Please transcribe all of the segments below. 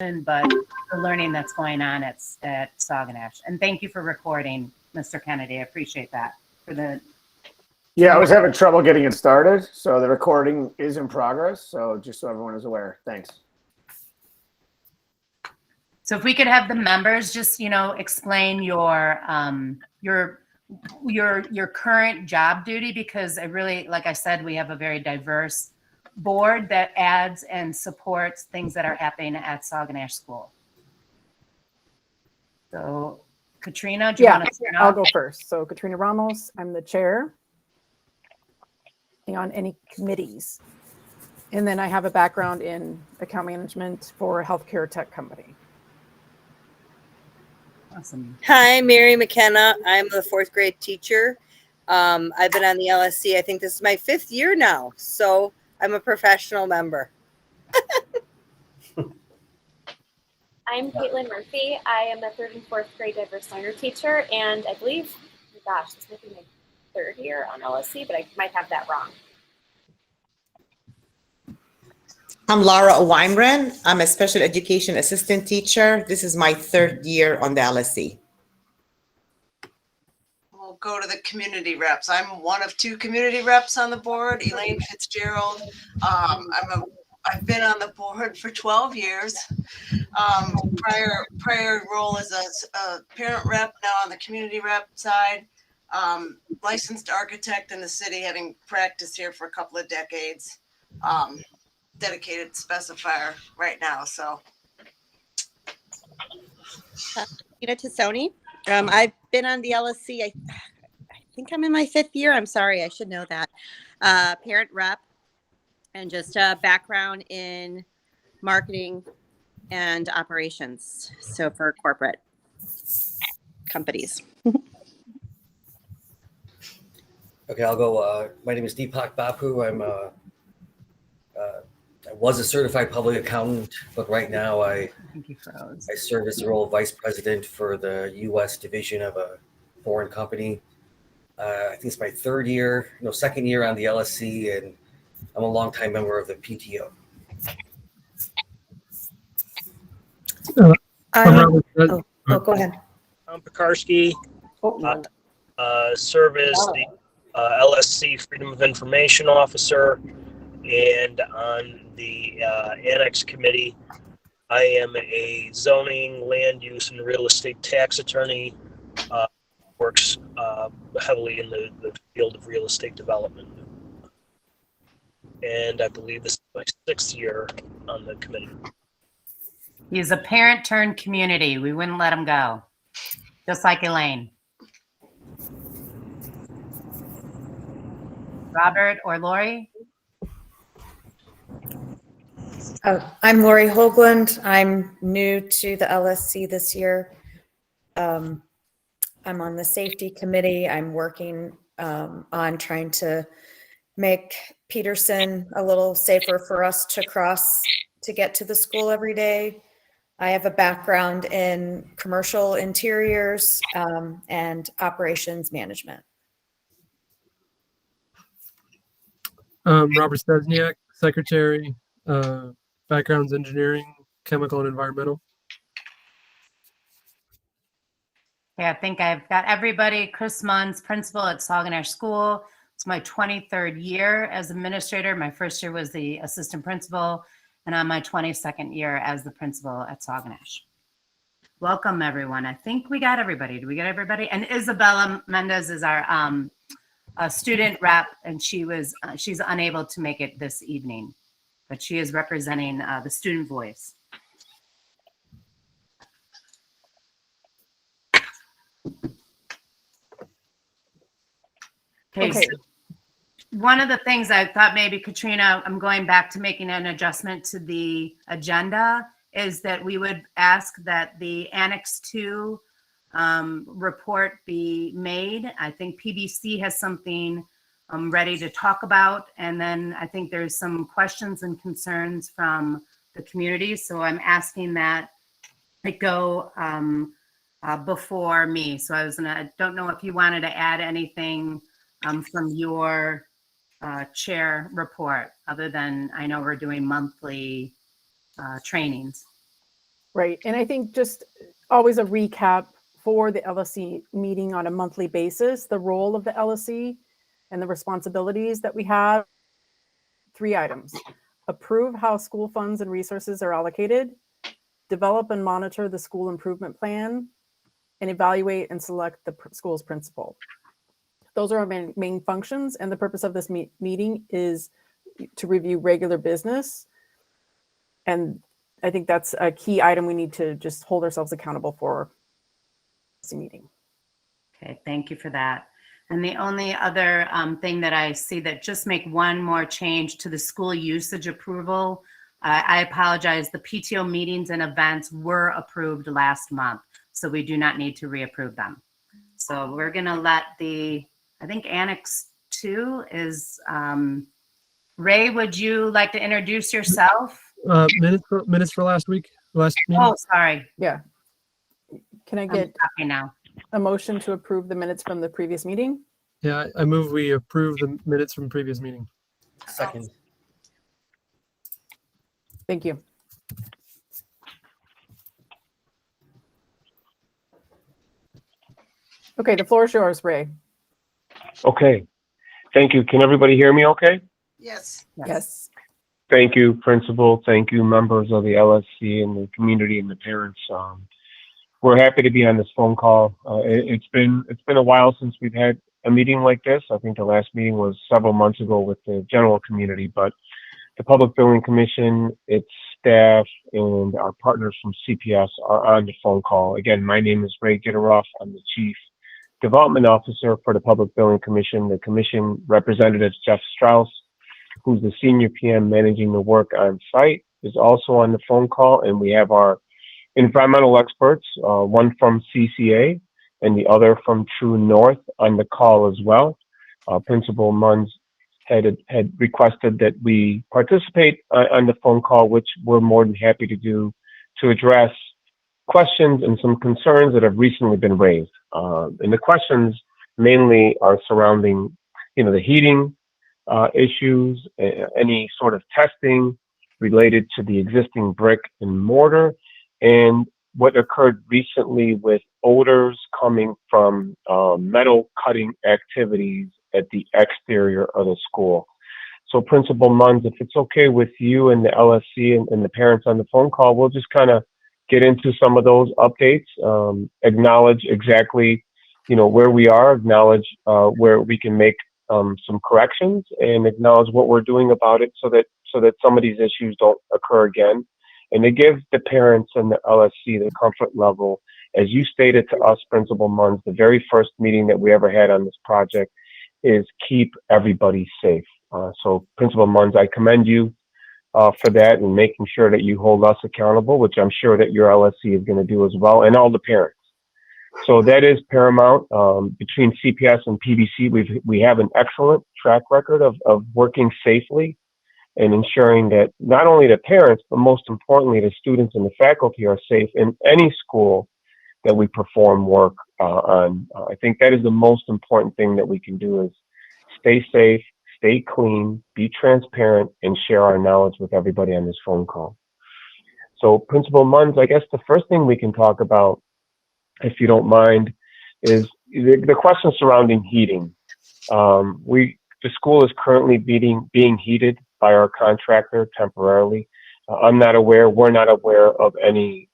but the learning that's going on at Saguenash. And thank you for recording, Mr. Kennedy. I appreciate that. Yeah, I was having trouble getting it started, so the recording is in progress. So just so everyone is aware, thanks. So if we could have the members just, explain your current job duty, because I really, like I said, we have a very diverse board that adds and supports things that are happening at Saguenash School. So Katrina, do you want to start off? I'll go first. So Katrina Ramos, I'm the chair on any committees. And then I have a background in account management for a healthcare tech company. Awesome. Hi, Mary McKenna. I'm the 4th grade teacher. I've been on the LSC. I think this is my 5th year now. So I'm a professional member. I'm Caitlin Murphy. I am a 3rd and 4th grade diverse learner teacher. And I believe, gosh, this might be my 3rd year on LSC, but I might have that wrong. I'm Laura Weinbren. I'm a special education assistant teacher. This is my 3rd year on the LSC. We'll go to the community reps. I'm one of 2 community reps on the board, Elaine Fitzgerald. I've been on the board for 12 years. Prior role as a parent rep, now on the community rep side. Licensed architect in the city, having practiced here for a couple of decades. Dedicated specifier right now. So, Tina Tassoni. I've been on the LSC. I think I'm in my 5th year. I'm sorry, I should know that. Parent rep, and just a background in marketing and operations. So for corporate companies. Okay, I'll go. My name is Deepak Bapu. I was a certified public accountant, but right now I serve as the role of vice president for the U.S. division of a foreign company. I think it's my 2nd year on the LSC, and I'm a longtime member of the PTO. Go ahead. I'm Pekarsky. Serve as the LSC Freedom of Information Officer, and on the Annex Committee, I am a zoning, land use, and real estate tax attorney. Works heavily in the field of real estate development. And I believe this is my 6th year on the committee. He's a parent turned community. We wouldn't let him go. Just like Elaine. Robert or Lori? I'm Lori Hoagland. I'm new to the LSC this year. I'm on the safety committee. I'm working on trying to make Peterson a little safer for us to cross to get to the school every day. I have a background in commercial interiors and operations management. Robert Stesniak, secretary, backgrounds engineering, chemical and environmental. Yeah, I think I've got everybody. Chris Munns, principal at Saguenash School. It's my 23rd year as administrator. My 1st year was the assistant principal, and I'm my 22nd year as the principal at Saguenash. Welcome, everyone. I think we got everybody. Did we get everybody? And Isabella Mendez is our student rep, and she's unable to make it this evening, but she is representing the student voice. Okay. So one of the things I thought maybe, Katrina, I'm going back to making an adjustment to the agenda, is that we would ask that the Annex 2 report be made. I think PBC has something ready to talk about. And then I think there's some questions and concerns from the community. So I'm asking that it go before me. So I don't know if you wanted to add anything from your chair report, other than I know we're doing monthly trainings. Right. And I think just always a recap for the LSC meeting on a monthly basis, the role of the LSC and the responsibilities that we have. 3 items: approve how school funds and resources are allocated, develop and monitor the school improvement plan, and evaluate and select the school's principal. Those are our main functions. And the purpose of this meeting is to review regular business. And I think that's a key item we need to just hold ourselves accountable for this meeting. Okay, thank you for that. And the only other thing that I see that just make one more change to the school usage approval. I apologize, the PTO meetings and events were approved last month, so we do not need to reapprove them. So we're gonna let I think Annex 2 is, Ray, would you like to introduce yourself? Minutes for last meeting. Oh, sorry. Yeah. Can I I'm get happy now. a motion to approve the minutes from the previous meeting? Yeah, I move we approve the minutes from previous meeting. Second. Thank you. Okay, the floor is yours, Ray. Okay. Thank you. Can everybody hear me okay? Yes. Yes. Thank you, Principal. Thank you, members of the LSC and the community and the parents. We're happy to be on this phone call. It's been a while since we've had a meeting like this. I think the last meeting was several months ago with the general community, but the Public Building Commission, its staff, and our partners from CPS are on the phone call. Again, my name is Ray Gitteroff. I'm the Chief Development Officer for the Public Building Commission. The Commission representative, Jeff Strauss, who's the Senior PM managing the work on site, is also on the phone call. And we have our environmental experts, one from CCA and the other from True North, on the call as well. Principal Munns had requested that we participate on the phone call, which we're more than happy to do, to address questions and some concerns that have recently been raised. And the questions mainly are surrounding, the heating issues, any sort of testing related to the existing brick and mortar, and what occurred recently with odors coming from metal cutting activities at the exterior of the school. So Principal Munns, if it's okay with you and the LSC and the parents on the phone call, we'll just kind of get into some of those updates, acknowledge exactly, where we are, acknowledge where we can make some corrections, and acknowledge what we're doing about it so that some of these issues don't occur again. And to give the parents and the LSC the comfort level, as you stated to us, Principal Munns, the very first meeting that we ever had on this project is keep everybody safe. So Principal Munns, I commend you for that and making sure that you hold us accountable, which I'm sure that your LSC is going to do as well, and all the parents. So that is paramount. Between CPS and PBC, we have an excellent track record of working safely and ensuring that not only the parents, but most importantly, the students and the faculty are safe in any school that we perform work on. I think that is the most important thing that we can do, is stay safe, stay clean, be transparent, and share our knowledge with everybody on this phone call. So Principal Munns, I guess the first thing we can talk about, if you don't mind, is the question surrounding heating. The school is currently being heated by our contractor temporarily. We're not aware of any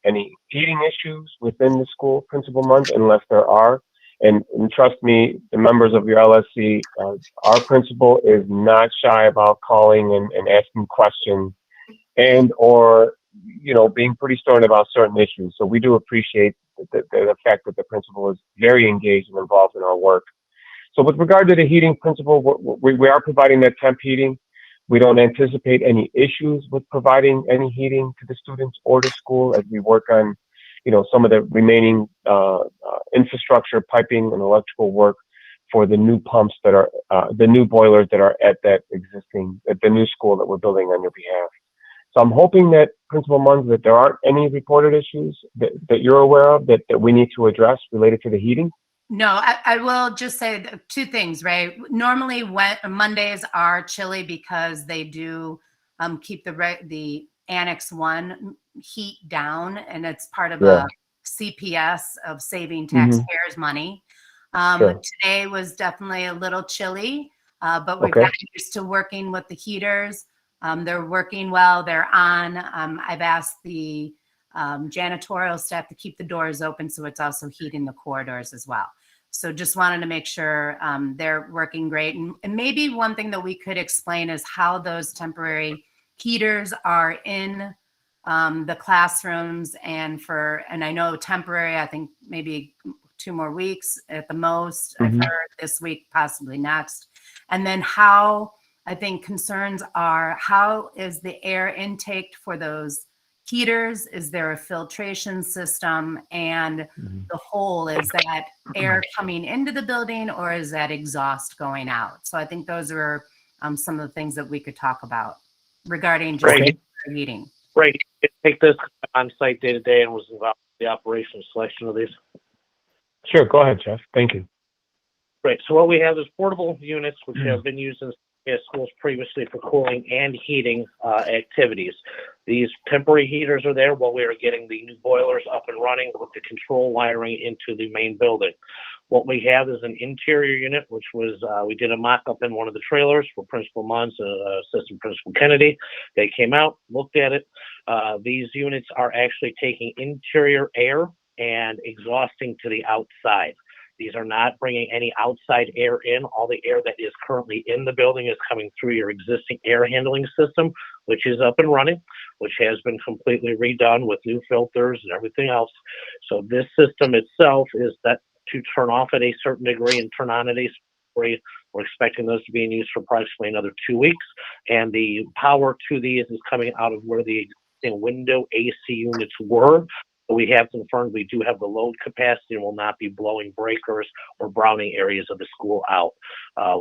heating issues within the school, Principal Munns, unless there are. And trust me, the members of your LSC, our principal is not shy about calling and asking questions or being pretty stern about certain issues. So we do appreciate the fact that the principal is very engaged and involved in our work. So with regard to the heating, Principal, we are providing that temp heating. We don't anticipate any issues with providing any heating to the students or the school as we work on, some of the remaining infrastructure, piping, and electrical work for the new pumps that are, the new boilers that are at the new school that we're building on your behalf. So I'm hoping that, Principal Munns, that there aren't any reported issues that you're aware of that we need to address related to the heating. No, I will just say 2 things, right? Normally Mondays are chilly because they do keep the Annex 1 heat down, and it's part of Yeah. a CPS of saving Mhm. taxpayers money. Sure. Today was definitely a little chilly, but we've Okay. gotten used to working with the heaters. They're working well. They're on. I've asked the janitorial staff to keep the doors open, so it's also heating the corridors as well. So just wanted to make sure they're working great. And maybe one thing that we could explain is how those temporary heaters are in the classrooms, and I know temporary, I think maybe 2 more weeks at the most. I've heard this week, possibly next. And then how, I think concerns are, how is the air intake for those heaters? Is there a filtration system? And the whole, is that air coming into the building, or is that exhaust going out? So I think those are some of the things that we could talk about regarding just heating. Right. Take this on site day to day and was involved in the operation selection of these. Sure, go ahead, Jeff. Thank you. Right. So what we have is portable units which have been used in schools previously for cooling and heating activities. These temporary heaters are there while we are getting the new boilers up and running with the control wiring into the main building. What we have is an interior unit, which was, we did a mock-up in one of the trailers for Principal Munns, Assistant Principal Kennedy. They came out, looked at it. These units are actually taking interior air and exhausting to the outside. These are not bringing any outside air in. All the air that is currently in the building is coming through your existing air handling system, which is up and running, which has been completely redone with new filters and everything else. So this system itself is that to turn off at a certain degree and turn on at a certain degree. We're expecting those to be in use for approximately another 2 weeks. And the power to these is coming out of where the existing window AC units were. We have confirmed we do have the load capacity and will not be blowing breakers or browning areas of the school out.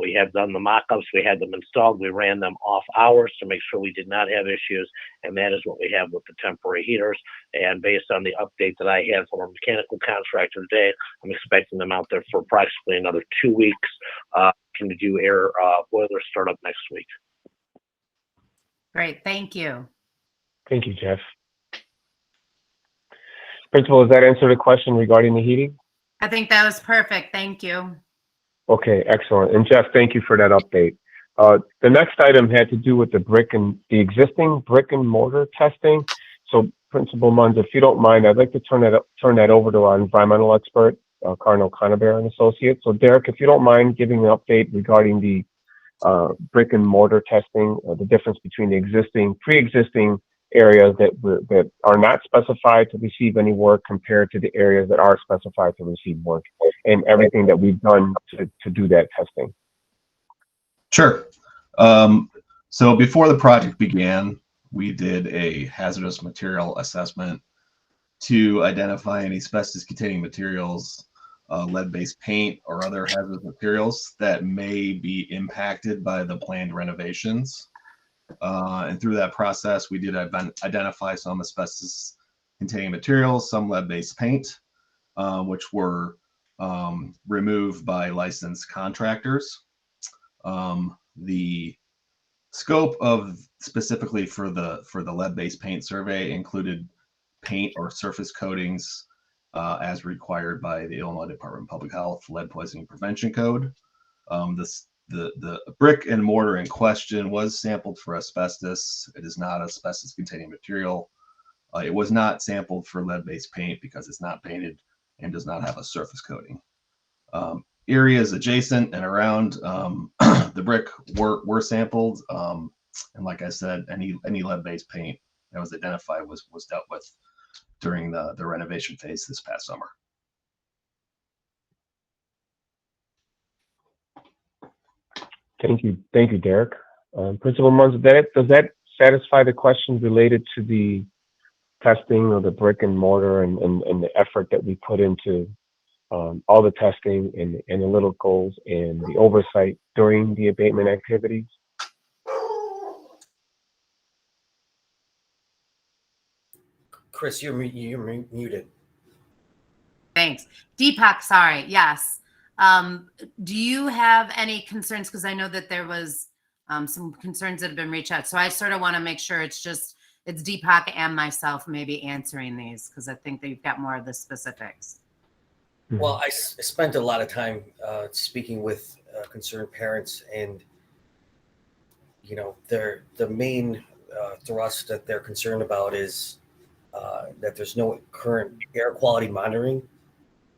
We have done the mock-ups, we had them installed, we ran them off hours to make sure we did not have issues, and that is what we have with the temporary heaters. And based on the update that I had from our mechanical contractor today, I'm expecting them out there for approximately another 2 weeks. Can do air boiler startup next week. Great, thank you. Thank you, Jeff. Principal, does that answer the question regarding the heating? I think that was perfect. Thank you. Okay, excellent. And Jeff, thank you for that update. The next item had to do with the existing brick and mortar testing. So Principal Munns, if you don't mind, I'd like to turn that over to our environmental expert, Cardinal Conabear and Associates. So Derek, if you don't mind giving an update regarding the brick and mortar testing, the difference between the pre-existing areas that are not specified to receive any work compared to the areas that are specified to receive work, and everything that we've done to do that testing. Sure. So before the project began, we did a hazardous material assessment to identify any asbestos-containing materials, lead-based paint, or other hazardous materials that may be impacted by the planned renovations. And through that process, we did identify some asbestos-containing materials, some lead-based paint, which were removed by licensed contractors. The scope of specifically for the lead-based paint survey included paint or surface coatings as required by the Illinois Department of Public Health Lead Poisoning Prevention Code. The brick and mortar in question was sampled for asbestos. It is not asbestos-containing material. It was not sampled for lead-based paint because it's not painted and does not have a surface coating. Areas adjacent and around the brick were sampled, and like I said, any lead-based paint that was identified was dealt with during the renovation phase this past summer. Thank you, Derek. Principal Munns, does that satisfy the questions related to the testing of the brick and mortar and the effort that we put into all the testing and the analyticals and the oversight during the abatement activities? Chris, you're muted. Thanks. Deepak, sorry. Yes. Do you have any concerns? Because I know that there was some concerns that have been reached out. So I sort of want to make sure it's just it's Deepak and myself maybe answering these because I think that you've got more of the specifics. Well, I spent a lot of time speaking with concerned parents, and the main thrust that they're concerned about is that there's no current air quality monitoring.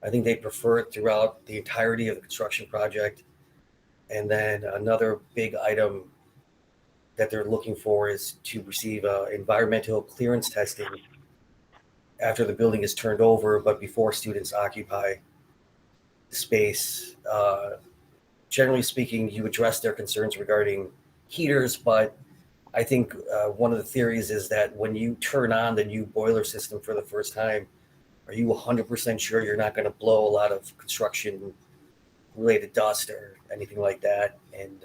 I think they prefer it throughout the entirety of the construction project. And then another big item that they're looking for is to receive environmental clearance testing after the building is turned over, but before students occupy the space. Generally speaking, you address their concerns regarding heaters, but I think one of the theories is that when you turn on the new boiler system for the first time, are you 100% sure you're not going to blow a lot of construction related dust or anything like that? And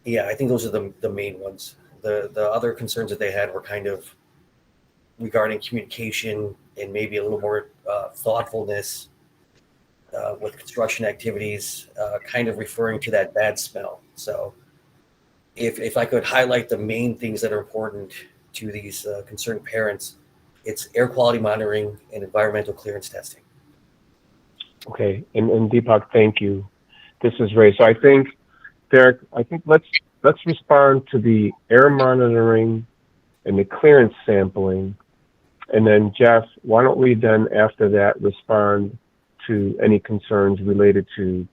I think those are the main ones. The other concerns that they had were kind of regarding communication and maybe a little more thoughtfulness with construction activities, kind of referring to that bad smell. So if I could highlight the main things that are important to these concerned parents, it's air quality monitoring and environmental clearance testing. Okay, and Deepak, thank you. This is Ray. So I think, Derek, let's respond to the air monitoring and the clearance sampling, and then Jeff, why don't we then after that respond to any concerns related to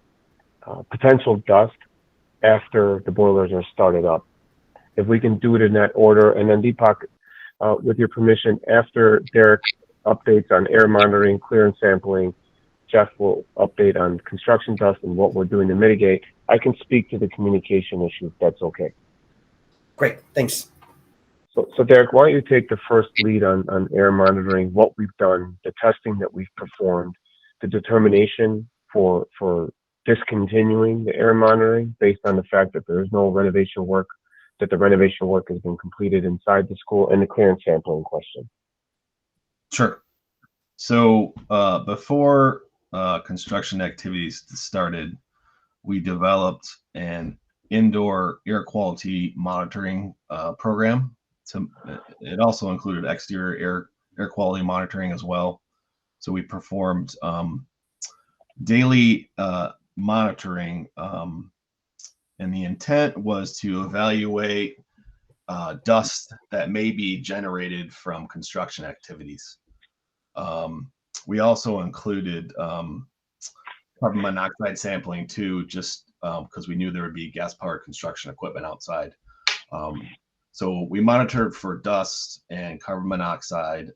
potential dust after the boilers are started up. If we can do it in that order, and then Deepak, with your permission, after Derek updates on air monitoring, clearance sampling, Jeff will update on construction dust and what we're doing to mitigate. I can speak to the communication issue if that's okay. Great, thanks. So Derek, why don't you take the first lead on air monitoring, what we've done, the testing that we've performed, the determination for discontinuing the air monitoring based on the fact that there is no renovation work, that the renovation work has been completed inside the school, and the clearance sampling question. Sure. So before construction activities started, we developed an indoor air quality monitoring program. It also included exterior air quality monitoring as well. So we performed daily monitoring, and the intent was to evaluate dust that may be generated from construction activities. We also included carbon monoxide sampling too, just because we knew there would be gas-powered construction equipment outside. So we monitored for dust and carbon monoxide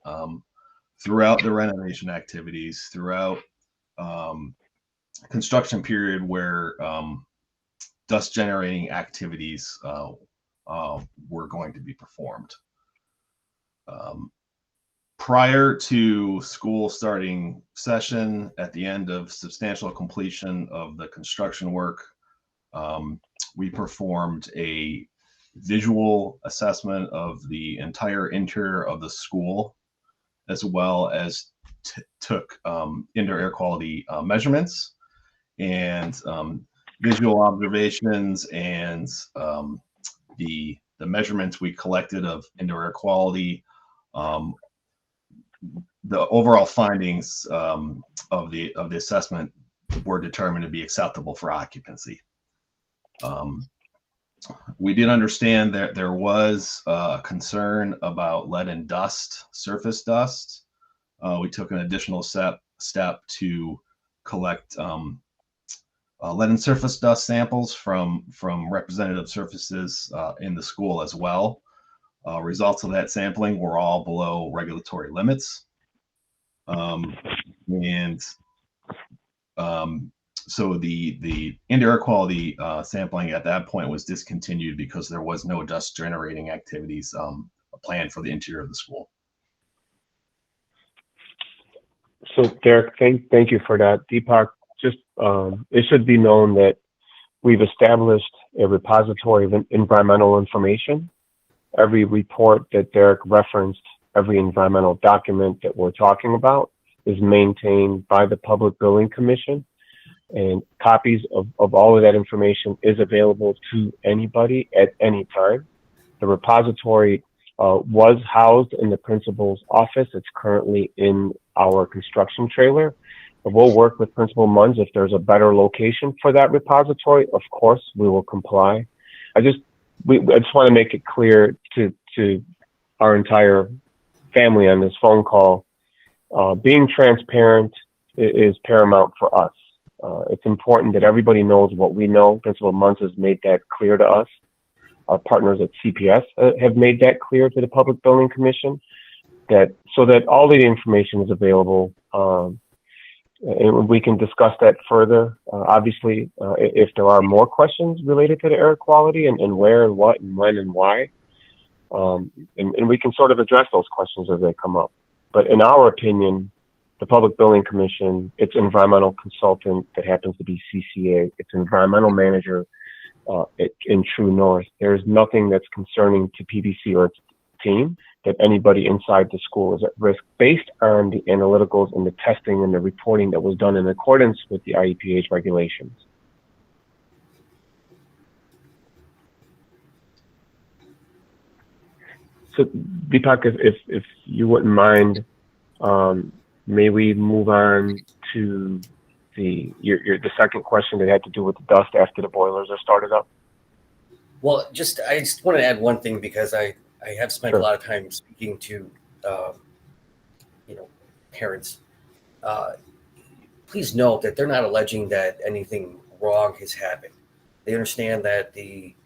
throughout the renovation activities, throughout construction period where dust generating activities were going to be performed. Prior to school starting session, at the end of substantial completion of the construction work, we performed a visual assessment of the entire interior of the school, as well as took indoor air quality measurements and visual observations, and the measurements we collected of indoor air quality. The overall findings of the assessment were determined to be acceptable for occupancy. We did understand that there was a concern about lead and dust, surface dust. We took an additional step to collect lead and surface dust samples from representative surfaces in the school as well. Results of that sampling were all below regulatory limits. So the indoor air quality sampling at that point was discontinued because there was no dust generating activities planned for the interior of the school. So Derek, thank you for that. Deepak, just it should be known that we've established a repository of environmental information. Every report that Derek referenced, every environmental document that we're talking about is maintained by the Public Building Commission, and copies of all of that information is available to anybody at any time. The repository was housed in the principal's office. It's currently in our construction trailer. But we'll work with Principal Munns if there's a better location for that repository. Of course, we will comply. I just want to make it clear to our entire family on this phone call, being transparent is paramount for us. It's important that everybody knows what we know. Principal Munns has made that clear to us. Our partners at CPS have made that clear to the Public Building Commission, so that all the information is available, and we can discuss that further. Obviously, if there are more questions related to the air quality and where and what and when and why, and we can sort of address those questions as they come up. But in our opinion, the Public Building Commission, its environmental consultant that happens to be CCA, its environmental manager in True North, there's nothing that's concerning to PBC or its team that anybody inside the school is at risk based on the analyticals and the testing and the reporting that was done in accordance with the IEPH regulations. So Deepak, if you wouldn't mind, may we move on to the second question that had to do with the dust after the boilers are started up? Well, I just want to add one thing, because I have spent Sure. a lot of time speaking to parents. Please note that they're not alleging that anything wrong has happened. They understand that the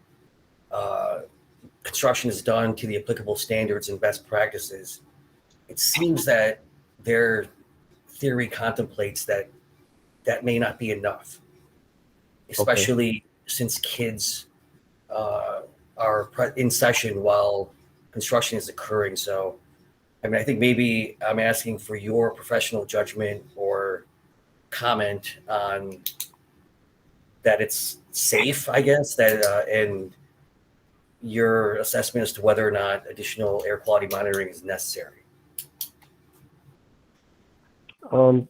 construction is done to the applicable standards and best practices. It seems that their theory contemplates that may not be enough, especially since kids are in session while construction is occurring. So, I mean, I think maybe I'm asking for your professional judgment or comment on that it's safe, I guess, and your assessment as to whether or not additional air quality monitoring is necessary. So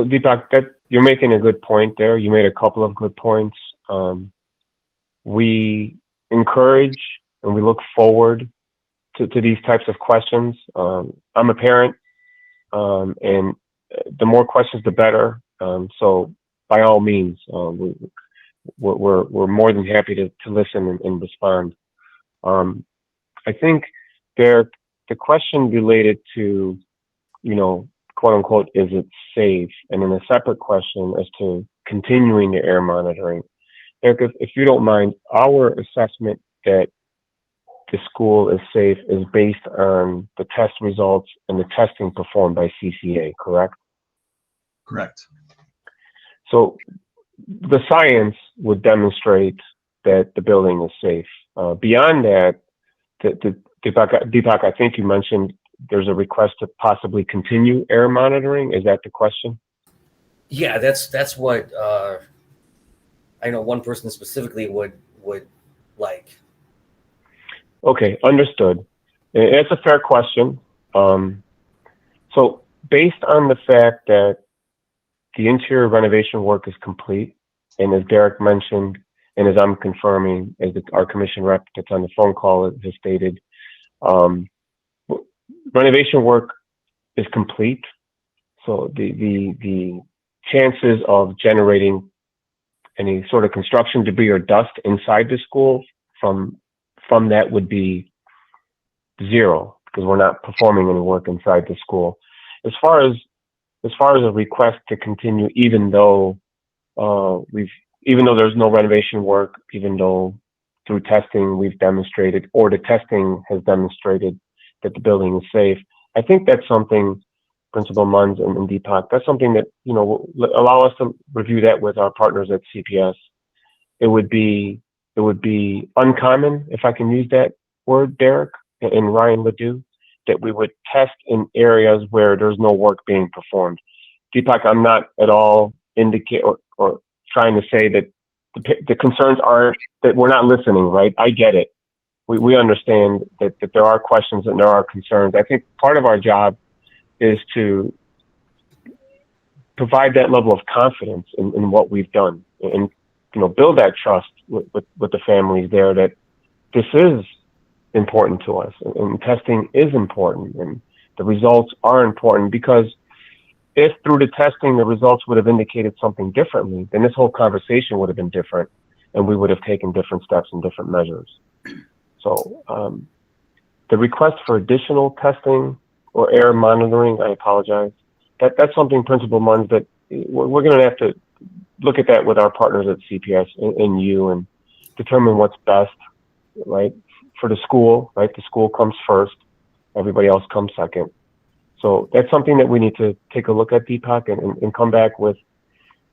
Deepak, you're making a good point there. You made a couple of good points. We encourage and we look forward to these types of questions. I'm a parent, and the more questions, the better. So by all means, we're more than happy to listen and respond. I think the question related to, quote unquote, is it safe? And then a separate question as to continuing the air monitoring. Eric, if you don't mind, our assessment that the school is safe is based on the test results and the testing performed by CCA, correct? Correct. So the science would demonstrate that the building is safe. Beyond that, Deepak, I think you mentioned there's a request to possibly continue air monitoring. Is that the question? Yeah, that's what I know one person specifically would like. Okay, understood. It's a fair question. So based on the fact that the interior renovation work is complete, and as Derek mentioned, and as I'm confirming, as our commission rep that's on the phone call has stated, renovation work is complete. So the chances of generating any sort of construction debris or dust inside the school from that would be zero, because we're not performing any work inside the school. As far as a request to continue, even though there's no renovation work, even though through testing we've demonstrated, or the testing has demonstrated that the building is safe, I think that's something, Principal Munns and Deepak, that's something that, will allow us to review that with our partners at CPS. It would be uncommon, if I can use that word, Derek, and Ryan would do, that we would test in areas where there's no work being performed. Deepak, I'm not at all indicate or trying to say that the concerns aren't, that we're not listening, right? I get it. We understand that there are questions and there are concerns. I think part of our job is to provide that level of confidence in what we've done, and build that trust with the families there, that this is important to us, and testing is important, and the results are important, because if through the testing the results would have indicated something differently, then this whole conversation would have been different, and we would have taken different steps and different measures. So the request for additional testing or error monitoring, I apologize. That's something, Principal Munns, that we're going to have to look at that with our partners at CPS and you, and determine what's best, right, for the school, right? The school comes first, everybody else comes second. So that's something that we need to take a look at, Deepak, and come back to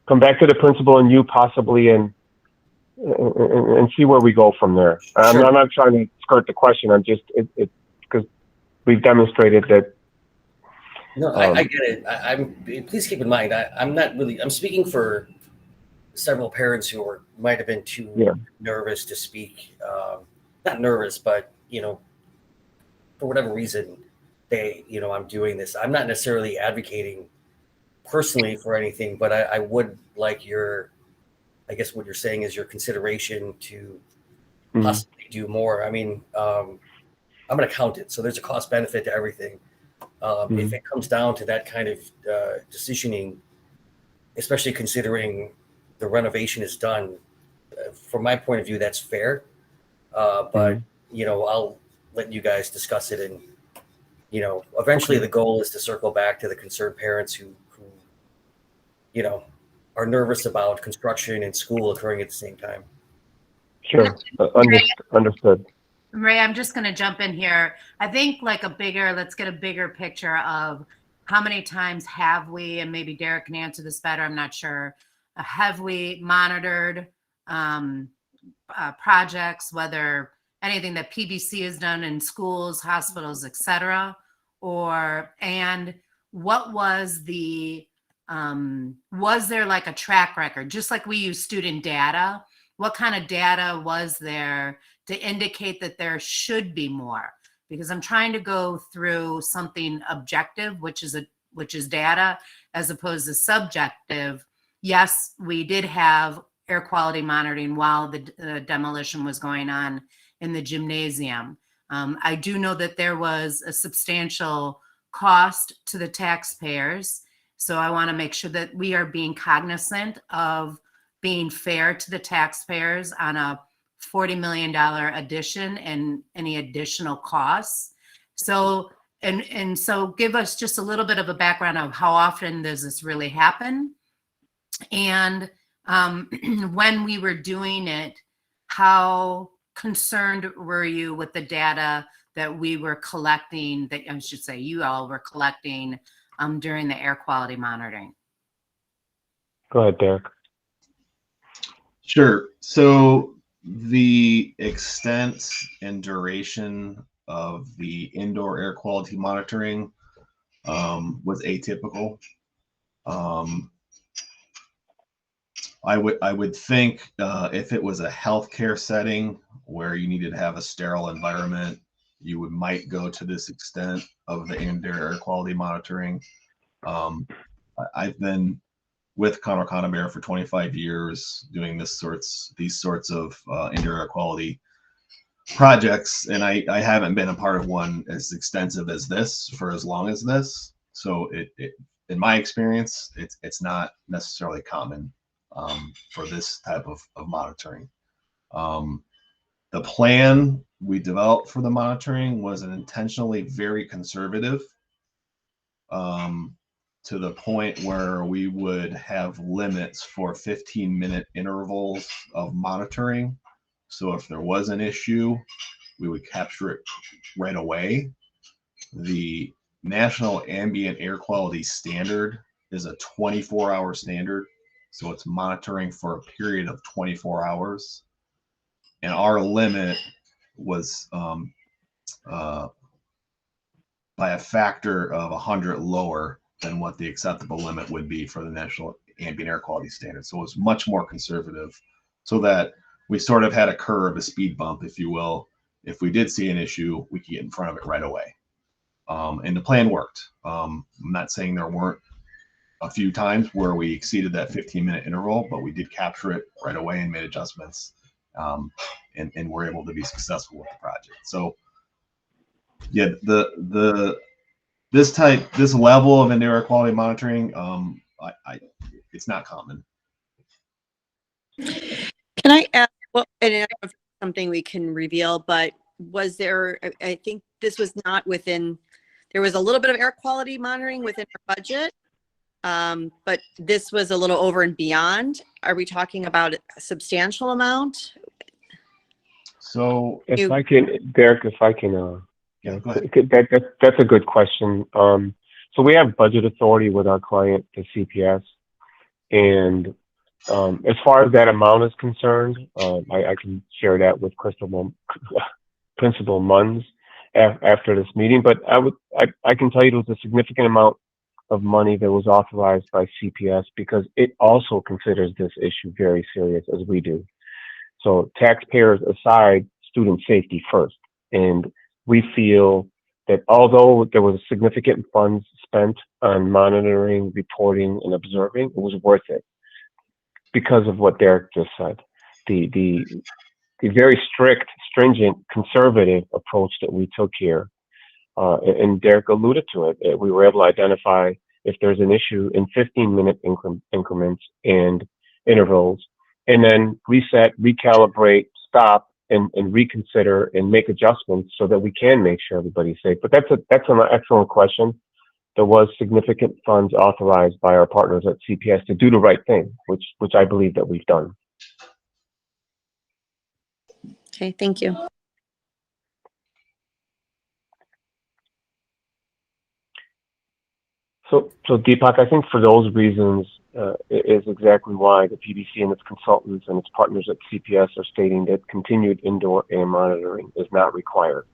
the principal and you possibly, and see where we go from there. Sure. I'm not trying to skirt the question. I'm just, because we've demonstrated that. No, I get it. Please keep in mind, I'm speaking for several parents who might have been too nervous to speak. Not nervous, but, for whatever reason, I'm doing this. I'm not necessarily advocating personally for anything, but I would like I guess what you're saying is your consideration to possibly do more. I mean, I'm an accountant, so there's a cost benefit to everything. If it comes down to that kind of decisioning, especially considering the renovation is done, from my point of view, that's fair. But, I'll let you guys discuss it. And, eventually the goal is to circle back to the concerned parents who are nervous about construction and school occurring at the same time. Sure. Understood. Ray, I'm just going to jump in here. I think let's get a bigger picture of how many times have we, and maybe Derek can answer this better, I'm not sure, have we monitored projects, whether anything that PBC has done in schools, hospitals, etc., and what was was there a track record, just like we use student data? What kind of data was there to indicate that there should be more? Because I'm trying to go through something objective, which is data, as opposed to subjective. Yes, we did have air quality monitoring while the demolition was going on in the gymnasium. I do know that there was a substantial cost to the taxpayers. So I want to make sure that we are being cognizant of being fair to the taxpayers on a $40 million addition and any additional costs. So, and so give us just a little bit of a background of how often does this really happen? And when we were doing it, how concerned were you with the data that we were collecting, that I should say you all were collecting during the air quality monitoring? Go ahead, Derek. Sure. So the extent and duration of the indoor air quality monitoring was atypical. I would think if it was a healthcare setting where you needed to have a sterile environment, you might go to this extent of the indoor air quality monitoring. I've been with Conroe Conabare for 25 years doing these sorts of indoor air quality projects, and I haven't been a part of one as extensive as this for as long as this. So it in my experience, it's not necessarily common for this type of monitoring. The plan we developed for the monitoring was an intentionally very conservative, to the point where we would have limits for 15-minute intervals of monitoring. So if there was an issue, we would capture it right away. The National Ambient Air Quality Standard is a 24-hour standard. So it's monitoring for a period of 24 hours. And our limit was by a factor of 100 lower than what the acceptable limit would be for the National Ambient Air Quality Standard. So it was much more conservative, so that we sort of had a curve, a speed bump, if you will. If we did see an issue, we could get in front of it right away. And the plan worked. I'm not saying there weren't a few times where we exceeded that 15-minute interval, but we did capture it right away and made adjustments, and were able to be successful with the project. So Yeah, this level of indoor air quality monitoring, it's not common. Can I ask, well, and I don't know if it's something we can reveal, but was there, I think this was not within, there was a little bit of air quality monitoring within our budget, but this was a little over and beyond. Are we talking about a substantial amount? So if I can, Derek, yeah, go ahead. That's a good question. So we have budget authority with our client, the CPS, and as far as that amount is concerned, I can share that with Principal Munns after this meeting. But I can tell you it was a significant amount of money that was authorized by CPS because it also considers this issue very serious as we do. So taxpayers aside, student safety first. And we feel that although there was significant funds spent on monitoring, reporting, and observing, it was worth it because of what Derek just said. The very strict, stringent, conservative approach that we took here, and Derek alluded to it. We were able to identify if there's an issue in 15-minute increments and intervals, and then reset, recalibrate, stop, and reconsider and make adjustments so that we can make sure everybody's safe. But that's an excellent question. There was significant funds authorized by our partners at CPS to do the right thing, which I believe that we've done. Okay, thank you. So Deepak, I think for those reasons is exactly why the PBC and its consultants and its partners at CPS are stating that continued indoor air monitoring is not required.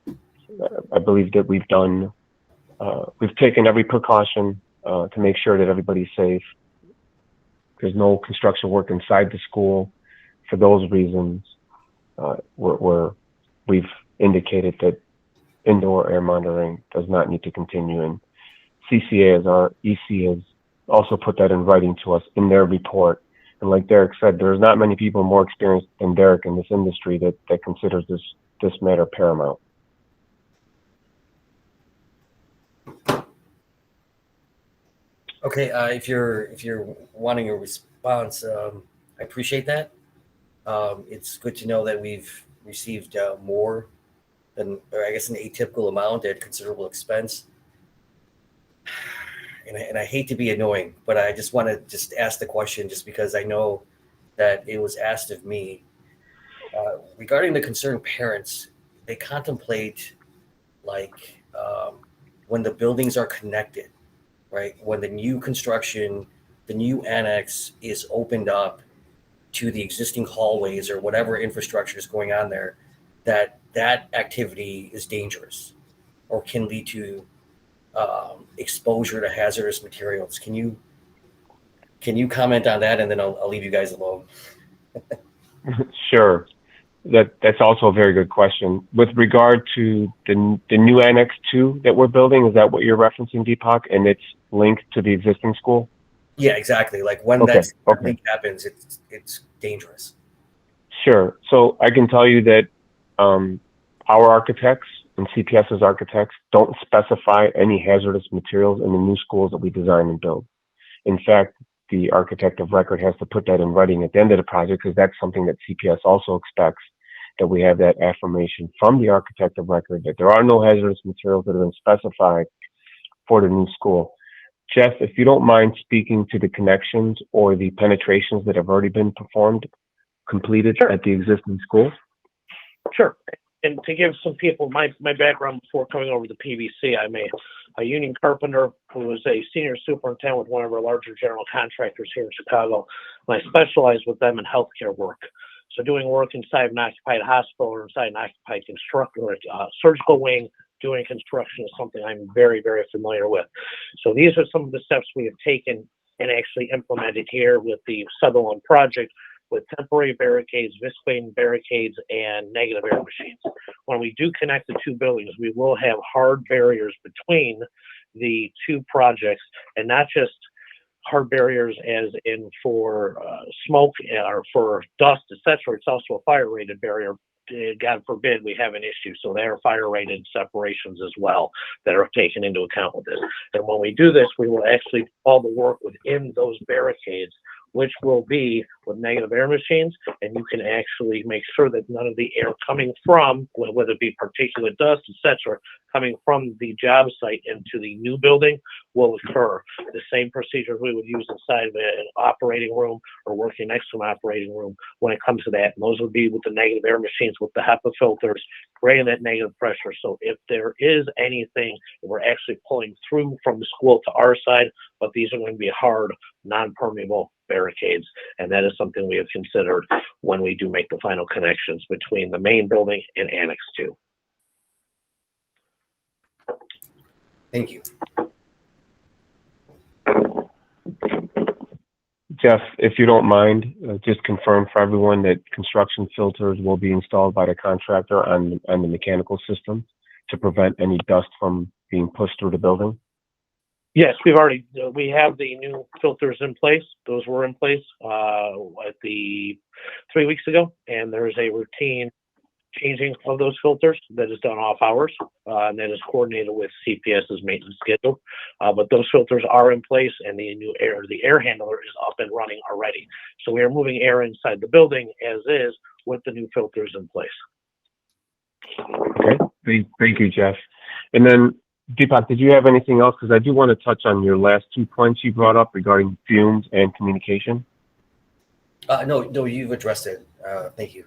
I believe that we've taken every precaution to make sure that everybody's safe. There's no construction work inside the school. For those reasons, we've indicated that indoor air monitoring does not need to continue, and CCA, as our EC, has also put that in writing to us in their report. And like Derek said, there's not many people more experienced than Derek in this industry that considers this matter paramount. Okay, if you're wanting a response, I appreciate that. It's good to know that we've received more than, or I guess, an atypical amount at considerable expense. And I hate to be annoying, but I just want to just ask the question just because I know that it was asked of me. Regarding the concerned parents, they contemplate like when the buildings are connected, right? When the new construction, the new annex is opened up to the existing hallways or whatever infrastructure is going on there, that activity is dangerous or can lead to exposure to hazardous materials. Can you comment on that, and then I'll leave you guys alone. Sure. That's also a very good question. With regard to the new Annex 2 that we're building, is that what you're referencing, Deepak? And it's linked to the existing school? Yeah, exactly. Like when that link happens, it's dangerous. Sure. So I can tell you that our architects and CPS's architects don't specify any hazardous materials in the new schools that we design and build. In fact, the architect of record has to put that in writing at the end of the project because that's something that CPS also expects, that we have that affirmation from the architect of record that there are no hazardous materials that have been specified for the new school. Jeff, if you don't mind speaking to the connections or the penetrations that have already been completed at the existing school. Sure. And to give some people my background before coming over to PBC, I'm a union carpenter who was a senior superintendent with one of our larger general contractors here in Chicago. And I specialize with them in healthcare work. So doing work inside an occupied hospital or inside an occupied surgical wing, doing construction is something I'm very, very familiar with. So these are some of the steps we have taken and actually implemented here with the Sutherland project, with temporary barricades, visqueen barricades, and negative air machines. When we do connect the two buildings, we will have hard barriers between the two projects, and not just hard barriers as in for smoke or for dust, etc. It's also a fire-rated barrier God forbid we have an issue. So there are fire rated separations as well that are taken into account with this. And when we do this, we will actually do all the work within those barricades, which will be with negative air machines, and you can actually make sure that none of the air coming from, whether it be particulate dust, etc., coming from the job site into the new building will occur. The same procedures we would use inside of an operating room or working next to an operating room when it comes to that. And those would be with the negative air machines, with the HEPA filters, creating that negative pressure. So if there is anything, we're actually pulling through from the school to our side, but these are going to be hard, non-permeable barricades. And that is something we have considered when we do make the final connections between the main building and Annex 2. Thank you. Jeff, if you don't mind, just confirm for everyone that construction filters will be installed by the contractor on the mechanical system to prevent any dust from being pushed through the building. Yes, we have the new filters in place. Those were in place at the 3 weeks ago, and there's a routine changing of those filters that is done off hours, and that is coordinated with CPS's maintenance schedule. But those filters are in place, and the air handler is up and running already. So we are moving air inside the building as is with the new filters in place. Okay, thank you, Jeff. And then Deepak, did you have anything else? Because I do want to touch on your last 2 points you brought up regarding fumes and communication. No, you've addressed it. Thank you.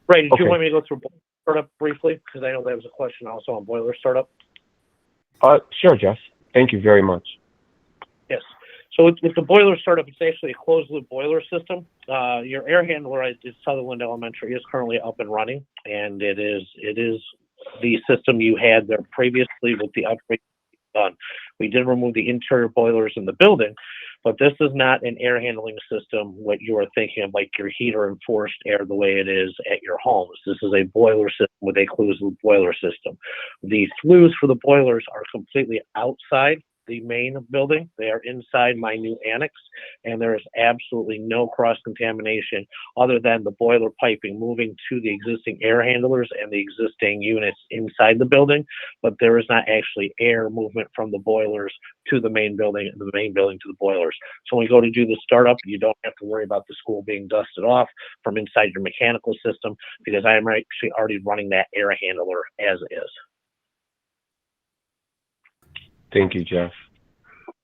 Ray, did you Okay. want me to go through boiler startup briefly? Because I know there was a question also on boiler startup. Sure, Jeff. Thank you very much. Yes. So with the boiler startup, it's actually a closed loop boiler system. Your air handler at Sutherland Elementary is currently up and running, and it is the system you had there previously with the upgrade done. We did remove the interior boilers in the building, but this is not an air handling system, what you are thinking of, like your heater and forced air the way it is at your homes. This is a boiler system with a closed loop boiler system. The flues for the boilers are completely outside the main building. They are inside my new annex, and there is absolutely no cross-contamination other than the boiler piping moving to the existing air handlers and the existing units inside the building, but there is not actually air movement from the boilers to the main building and the main building to the boilers. So when you go to do the startup, you don't have to worry about the school being dusted off from inside your mechanical system, because I am actually already running that air handler as is. Thank you, Jeff.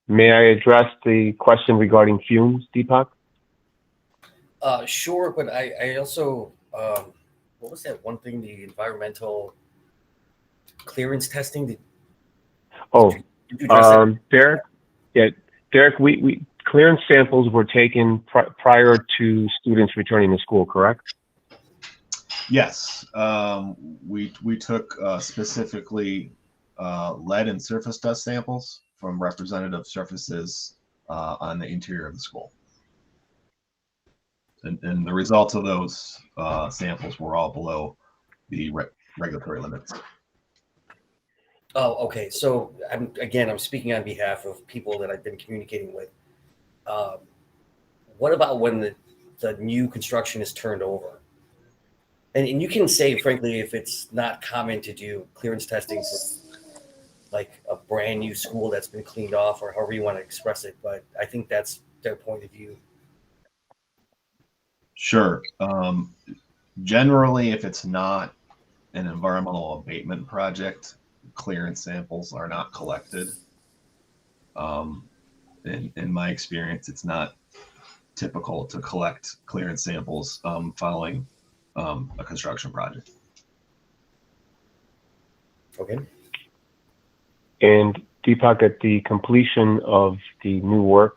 May I address the question regarding fumes, Deepak? Sure, but I also, what was that one thing, the environmental clearance testing? Did you address that? Derek? Yeah, Derek, we clearance samples were taken prior to students returning to school, correct? Yes, we took specifically lead and surface dust samples from representative surfaces on the interior of the school. And the results of those samples were all below the regulatory limits. Oh, okay. So I'm speaking on behalf of people that I've been communicating with. What about when the new construction is turned over? And you can say, frankly, if it's not common to do clearance testing for like a brand new school that's been cleaned off, or however you want to express it, but I think that's their point of view. Sure. Generally, if it's not an environmental abatement project, clearance samples are not collected. In my experience, it's not typical to collect clearance samples following a construction project. Okay. And Deepak, at the completion of the new work,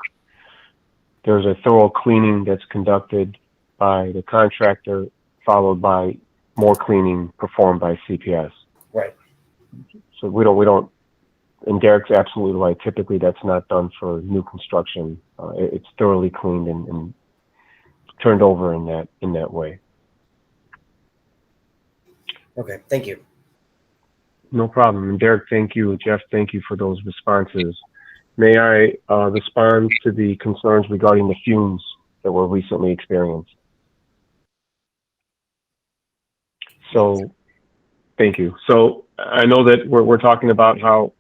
there's a thorough cleaning that's conducted by the contractor, followed by more cleaning performed by CPS. Right. So we don't, and Derek's absolutely right. Typically, that's not done for new construction. It's thoroughly cleaned and turned over in that way. Okay. Thank you. No problem. And Derek, thank you. Jeff, thank you for those responses. May I respond to the concerns regarding the fumes that were recently experienced? So thank you. So I know that we're talking about how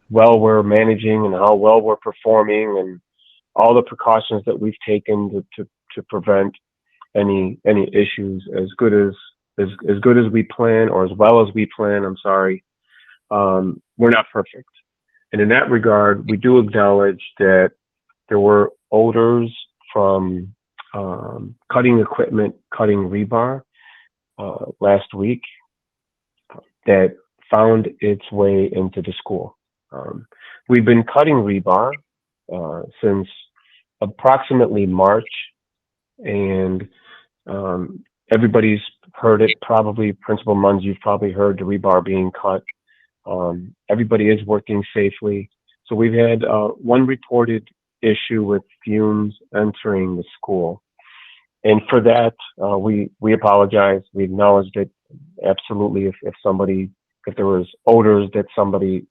well we're managing and how well we're performing and all the precautions that we've taken to prevent any issues as good as we plan, or as well as we plan. I'm sorry. We're not perfect. And in that regard, we do acknowledge that there were odors from cutting equipment, cutting rebar last week that found its way into the school. We've been cutting rebar since approximately March, and everybody's heard it. Probably Principal Munns, you've probably heard the rebar being cut. Everybody is working safely. So we've had one reported issue with fumes entering the school. And for that, we apologize. We acknowledged it. Absolutely. If there was odors that somebody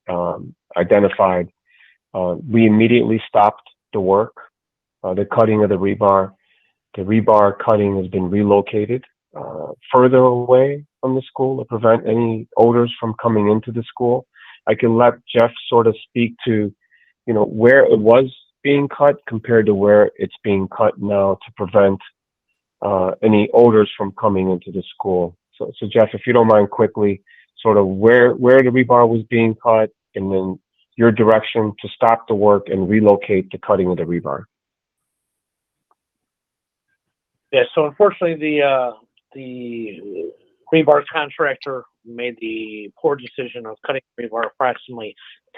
identified, we immediately stopped the work, the cutting of the rebar. The rebar cutting has been relocated further away from the school to prevent any odors from coming into the school. I can let Jeff sort of speak to, where it was being cut compared to where it's being cut now to prevent any odors from coming into the school. So Jeff, if you don't mind, quickly, sort of where the rebar was being cut, and then your direction to stop the work and relocate the cutting of the rebar. Yeah, so unfortunately, the rebar contractor made the poor decision of cutting rebar approximately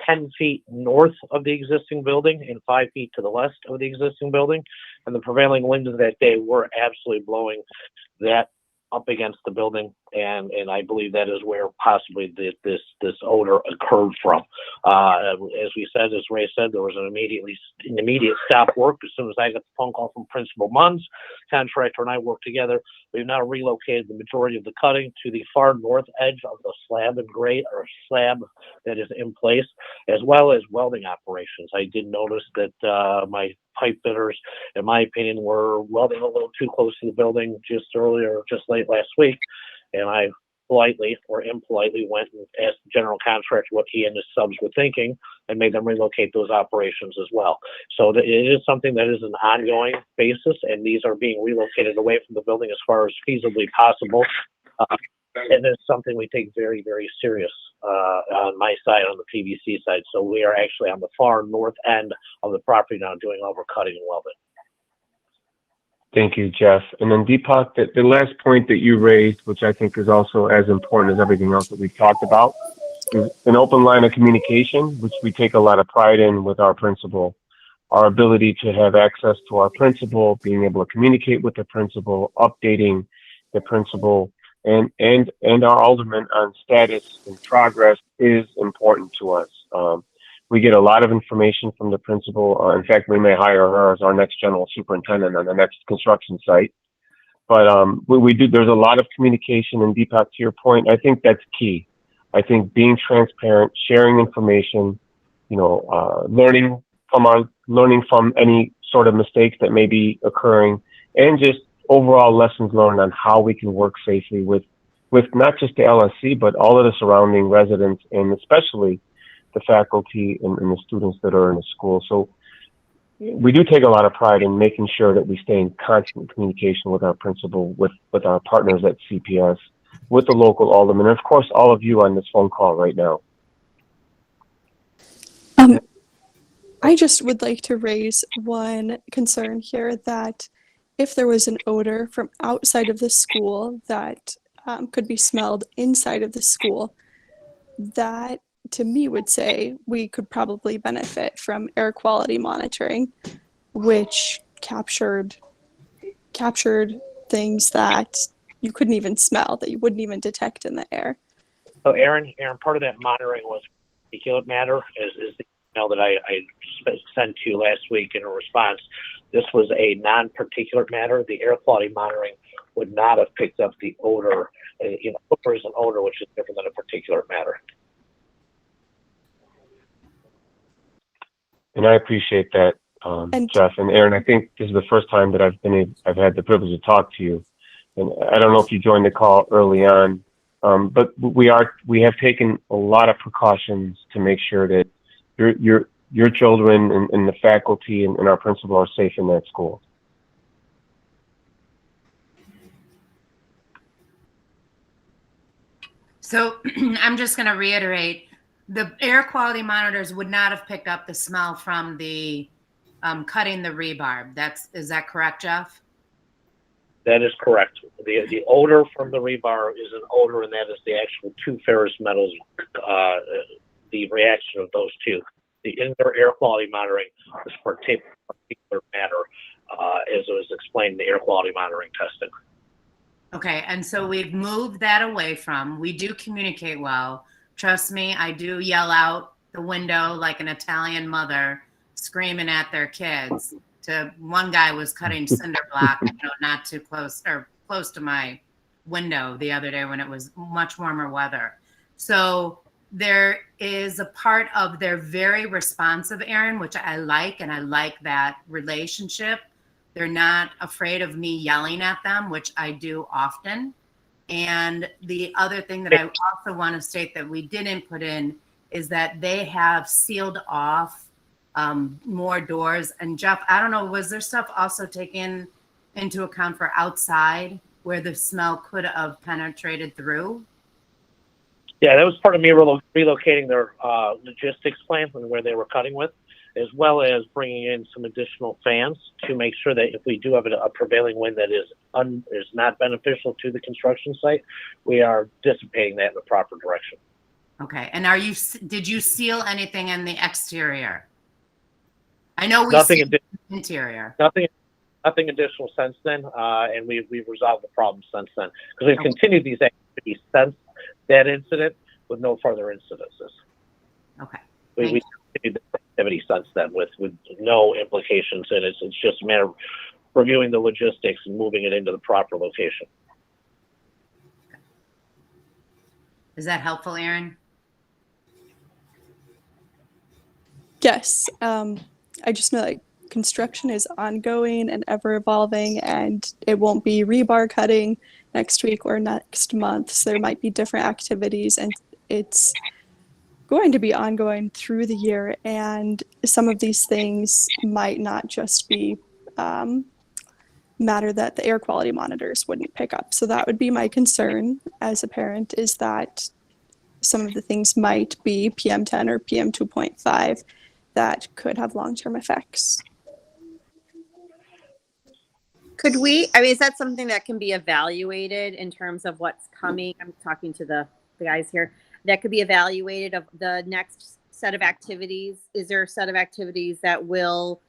10 feet north of the existing building and 5 feet to the west of the existing building. And the prevailing winds of that day were absolutely blowing that up against the building, and I believe that is where possibly this odor occurred from. As we said, as Ray said, there was an immediate stop work as soon as I got the phone call from Principal Munns. Contractor and I worked together. We've now relocated the majority of the cutting to the far north edge of the slab and grate, or slab that is in place, as well as welding operations. I did notice that my pipe fitters, in my opinion, were welding a little too close to the building just late last week. And I politely or impolitely went and asked the general contractor what he and his subs were thinking and made them relocate those operations as well. So it is something that is an ongoing basis, and these are being relocated away from the building as far as feasibly possible. And it's something we take very, very serious on my side, on the PVC side. So we are actually on the far north end of the property now doing overcutting and welding. Thank you, Jeff. And then Deepak, the last point that you raised, which I think is also as important as everything else that we've talked about, is an open line of communication, which we take a lot of pride in with our principal. Our ability to have access to our principal, being able to communicate with the principal, updating the principal, and our alderman on status and progress is important to us. We get a lot of information from the principal. In fact, we may hire her as our next general superintendent on the next construction site. But we do. There's a lot of communication, and Deepak, to your point, I think that's key. I think being transparent, sharing information, learning from any sort of mistakes that may be occurring, and just overall lessons learned on how we can work safely with not just the LSC, but all of the surrounding residents, and especially the faculty and the students that are in the school. So we do take a lot of pride in making sure that we stay in constant communication with our principal, with our partners at CPS, with the local aldermen, and of course, all of you on this phone call right now. I just would like to raise one concern here, that if there was an odor from outside of the school that could be smelled inside of the school, that to me would say we could probably benefit from air quality monitoring, which captured things that you couldn't even smell, that you wouldn't even detect in the air. So Aaron, part of that monitoring was particulate matter, is the email that I sent to you last week in a response. This was a non-particulate matter. The air quality monitoring would not have picked up the odor. Odor is an odor, which is different than a particulate matter. And I appreciate that, Jeff and Aaron. I think this is the first time that I've had the privilege to talk to you. and I don't know if you joined the call early on, but we have taken a lot of precautions to make sure that your children and the faculty and our principal are safe in that school. So I'm just going to reiterate, the air quality monitors would not have picked up the smell from the cutting the rebar. Is that correct, Jeff? That is correct. The odor from the rebar is an odor, and that is the actual two ferrous metals, the reaction of those two. The indoor air quality monitoring is particular matter, as it was explained in the air quality monitoring testing. Okay, and so we've moved that away from, we do communicate well. Trust me, I do yell out the window like an Italian mother screaming at their kids. One guy was cutting cinder block, not too close or close to my window the other day when it was much warmer weather. So there is a part of they're very responsive, Aaron, which I like, and I like that relationship. They're not afraid of me yelling at them, which I do often. And the other thing that I also want to state that we didn't put in is that they have sealed off more doors. And Jeff, I don't know, was there stuff also taken into account for outside where the smell could have penetrated through? Yeah, that was part of me relocating their logistics plan and where they were cutting with, as well as bringing in some additional fans to make sure that if we do have a prevailing wind that is not beneficial to the construction site, we are dissipating that in the proper direction. Okay, and did you seal anything in the exterior? I know we Nothing sealed the interior. Nothing additional since then, and we've resolved the problem since then because we've continued these activities since that incident with no further incidences. Okay. We continued the activity since then with no implications in it. It's just a matter of reviewing the logistics and moving it into the proper location. Is that helpful, Aaron? Yes. I just know like construction is ongoing and ever evolving, and it won't be rebar cutting next week or next month. So there might be different activities, and it's going to be ongoing through the year. And some of these things might not just be matter that the air quality monitors wouldn't pick up. So that would be my concern as a parent, is that some of the things might be PM10 or PM2.5 that could have long-term effects. Could we, is that something that can be evaluated in terms of what's coming? I'm talking to the guys here. That could be evaluated of the next set of activities. Is there a set of activities that will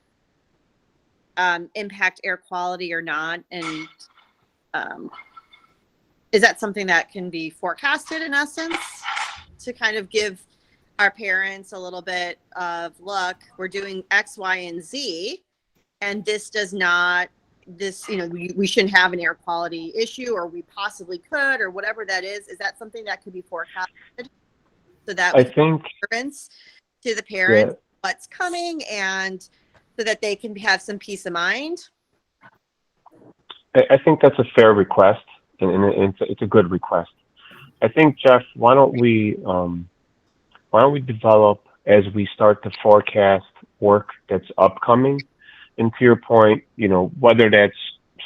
impact air quality or not? And is that something that can be forecasted in essence to kind of give our parents a little bit of, look, we're doing X, Y, and Z, and this does not, we shouldn't have an air quality issue, or we possibly could, or whatever that is. Is that something that could be forecasted so that we can to the parents what's coming, and so that they can have some peace of mind? I think that's a fair request, and it's a good request. I think, Jeff, why don't we develop, as we start to forecast work that's upcoming, and to your point, whether that's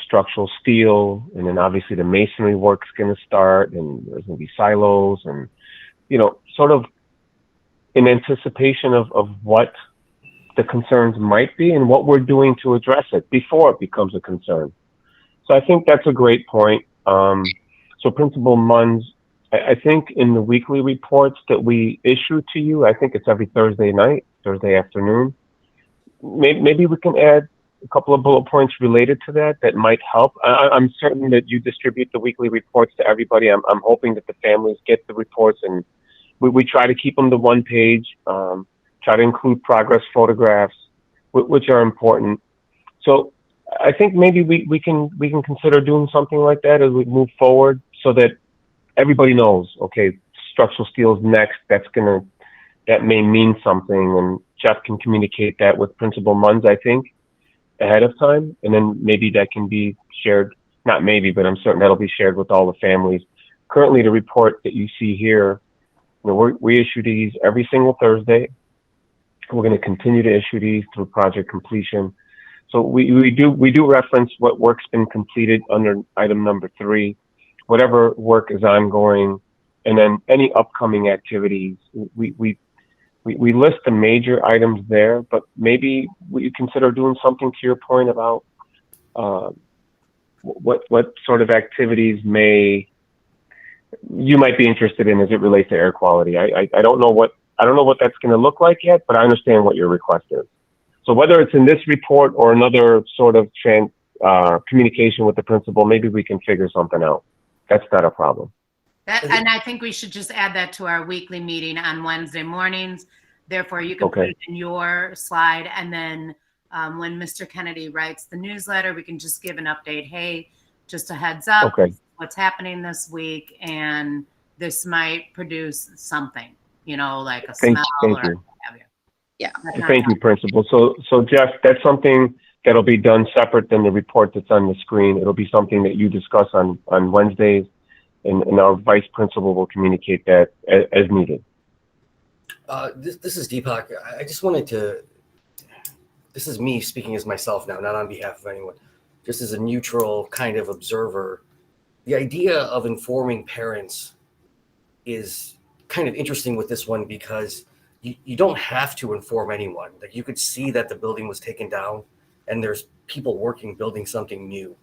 structural steel, and then obviously the masonry work's going to start, and there's going to be silos, and, sort of in anticipation of what the concerns might be and what we're doing to address it before it becomes a concern. So I think that's a great point. So Principal Munns, I think in the weekly reports that we issue to you, I think it's every Thursday afternoon, maybe we can add a couple of bullet points related to that might help. I'm certain that you distribute the weekly reports to everybody. I'm hoping that the families get the reports, and we try to keep them to one page, try to include progress photographs, which are important. So I think maybe we can consider doing something like that as we move forward, so that everybody knows, okay, structural steel is next. That may mean something, and Jeff can communicate that with Principal Munns, I think, ahead of time, and then maybe that can be shared not maybe, but I'm certain that'll be shared with all the families. Currently, the report that you see here, we issue these every single Thursday. We're going to continue to issue these through project completion. So we do reference what work's been completed under item number 3, whatever work is ongoing, and then any upcoming activities. We list the major items there, but maybe we consider doing something to your point about what sort of activities you might be interested in as it relates to air quality. I don't know what that's going to look like yet, but I understand what your request is. So whether it's in this report or another sort of communication with the principal, maybe we can figure something out. That's not a problem. And I think we should just add that to our weekly meeting on Wednesday mornings. Therefore, you can put it in your slide, and then when Mr. Kennedy writes the newsletter, we can just give an update. Hey, just a heads up, what's happening this week, and this might produce something, like a smell or what have you. Yeah. Thank you, Principal. So Jeff, that's something that'll be done separate than the report that's on the screen. It'll be something that you discuss on Wednesdays, and our Vice Principal will communicate that as needed. This is Deepak. I just wanted to, this is me speaking as myself now, not on behalf of anyone, just as a neutral kind of observer. The idea of informing parents is kind of interesting with this one, because you don't have to inform anyone. Like, you could see that the building was taken down and there's people working, building something new,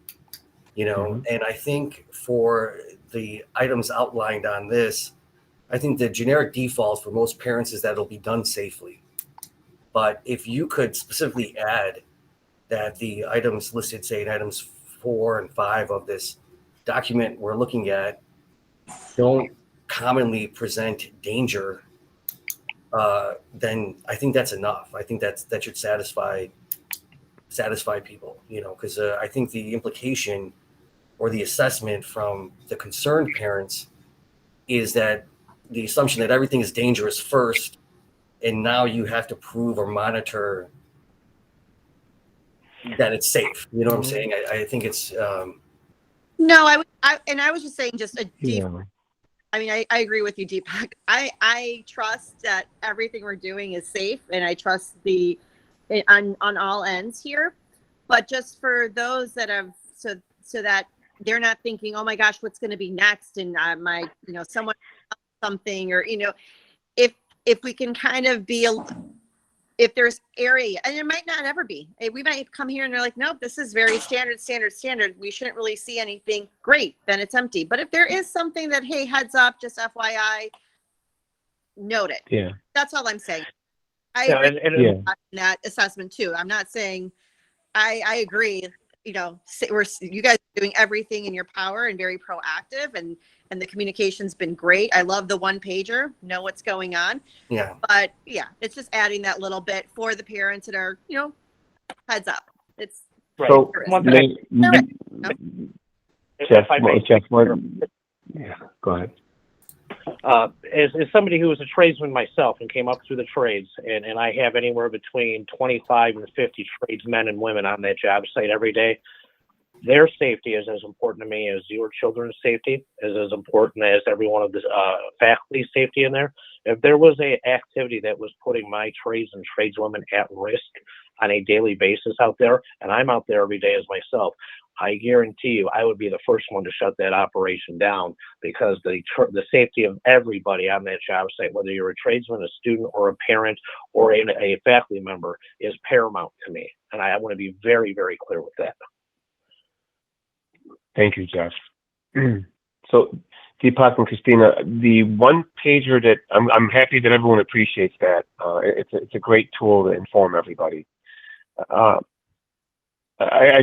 and I think for the items outlined on this, I think the generic default for most parents is that it'll be done safely. But if you could specifically add that the items listed, say in items 4 and 5 of this document we're looking at, don't commonly present danger, then I think that's enough. I think that should satisfy people, because I think the implication or the assessment from the concerned parents is that the assumption that everything is dangerous first, and now you have to prove or monitor that it's safe. You know what I'm saying? I think it's. No, I was just saying just a deep. I mean, I agree with you, Deepak. I trust that everything we're doing is safe, and I trust on all ends here. But just for those that have, so that they're not thinking, oh my gosh, what's going to be next, and someone something, or if we can kind of be if there's area, and it might not ever be, we might come here and they're like, nope, this is very standard. We shouldn't really see anything. Great, then it's empty. But if there is something that, hey, heads up, just FYI, note it. Yeah. That's all I'm saying. I agree with that assessment too. I'm not saying I agree. You guys are doing everything in your power and very proactive, and the communication's been great. I love the one pager, know what's going on. Yeah. But yeah, it's just adding that little bit for the parents that are, heads up. It's right. So Jeff, yeah, go ahead. As somebody who was a tradesman myself and came up through the trades, and I have anywhere between 25 and 50 tradesmen and women on that job site every day, their safety is as important to me as your children's safety, is as important as every one of the faculty's safety in there. If there was a activity that was putting my trades and tradeswomen at risk on a daily basis out there, and I'm out there every day as myself, I guarantee you I would be the first one to shut that operation down, because the safety of everybody on that job site, whether you're a tradesman, a student, or a parent, or a faculty member, is paramount to me. And I want to be very, very clear with that. Thank you, Jeff. So Deepak and Christina, the one pager that I'm happy that everyone appreciates that. It's a great tool to inform everybody. I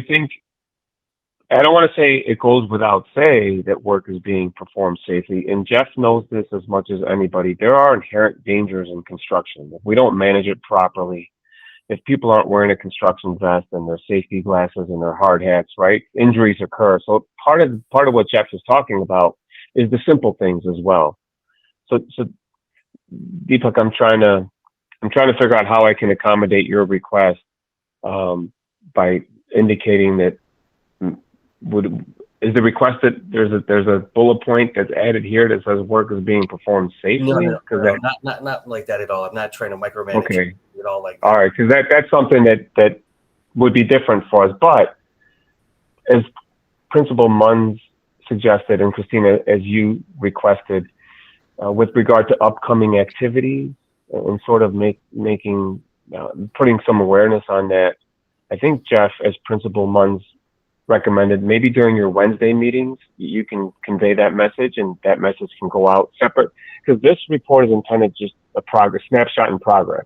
think, I don't want to say it goes without say that work is being performed safely, and Jeff knows this as much as anybody. There are inherent dangers in construction. If we don't manage it properly, if people aren't wearing a construction vest and their safety glasses and their hard hats, right, injuries occur. So part of what Jeff is talking about is the simple things as well. So Deepak, I'm trying to figure out how I can accommodate your request by indicating that is the request that there's a bullet point that's added here that says work is being performed safely? No, not like that at all. I'm not trying to micromanage Okay. at all like that. All right, because that's something that would be different for us. But as Principal Munns suggested, and Christina, as you requested, with regard to upcoming activities and sort of putting some awareness on that, I think Jeff, as Principal Munns recommended, maybe during your Wednesday meetings, you can convey that message, and that message can go out separate, because this report is intended just a snapshot in progress.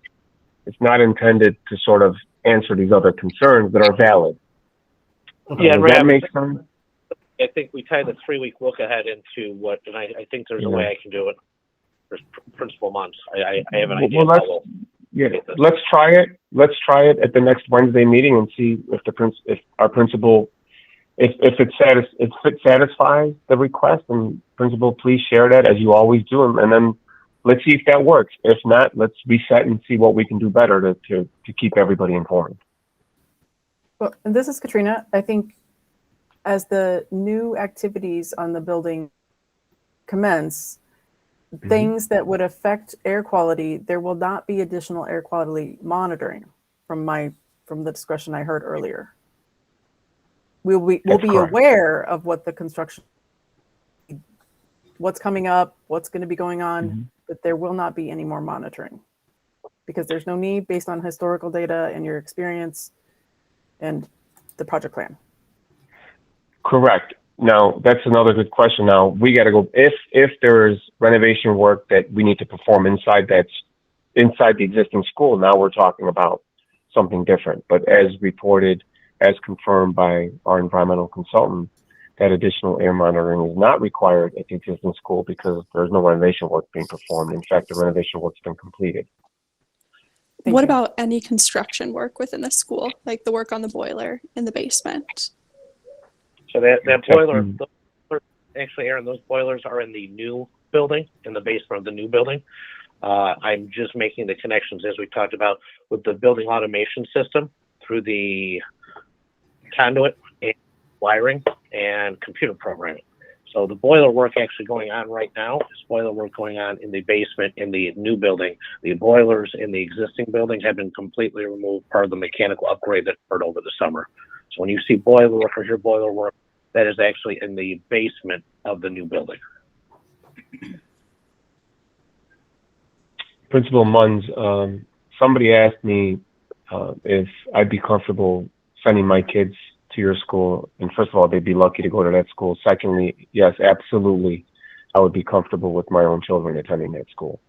It's not intended to sort of answer these other concerns that are valid. Yeah, Does that make sense? I think we tied the 3-week look ahead into what, and I think there's a way I can do it for Principal Months. I have an idea. Let's try it. Let's try it at the next Wednesday meeting and see if our principal, if it satisfies the request. And principal, please share that as you always do, and then let's see if that works. If not, let's reset and see what we can do better to keep everybody informed. Well, and this is Katrina. I think as the new activities on the building commence, things that would affect air quality, there will not be additional air quality monitoring from the discussion I heard earlier. We'll be aware of what the construction, what's coming up, what's going to be going on, but there will not be any more monitoring because there's no need based on historical data and your experience and the project plan. Correct. Now, that's another good question. Now, we got to go, if there's renovation work that we need to perform inside the existing school, now we're talking about something different. But as reported, as confirmed by our environmental consultant, that additional air monitoring is not required at the existing school because there's no renovation work being performed. In fact, the renovation work's been completed. What about any construction work within the school, like the work on the boiler in the basement? So that boiler, actually, Aaron, those boilers are in the new building, in the basement of the new building. I'm just making the connections, as we talked about, with the building automation system through the conduit and wiring and computer programming. So the boiler work actually going on right now is boiler work going on in the basement in the new building. The boilers in the existing building have been completely removed, part of the mechanical upgrade that occurred over the summer. So when you see boiler work or hear boiler work, that is actually in the basement of the new building. Principal Munns, somebody asked me if I'd be comfortable sending my kids to your school. And first of all, they'd be lucky to go to that school. Secondly, yes, absolutely, I would be comfortable with my own children attending that school.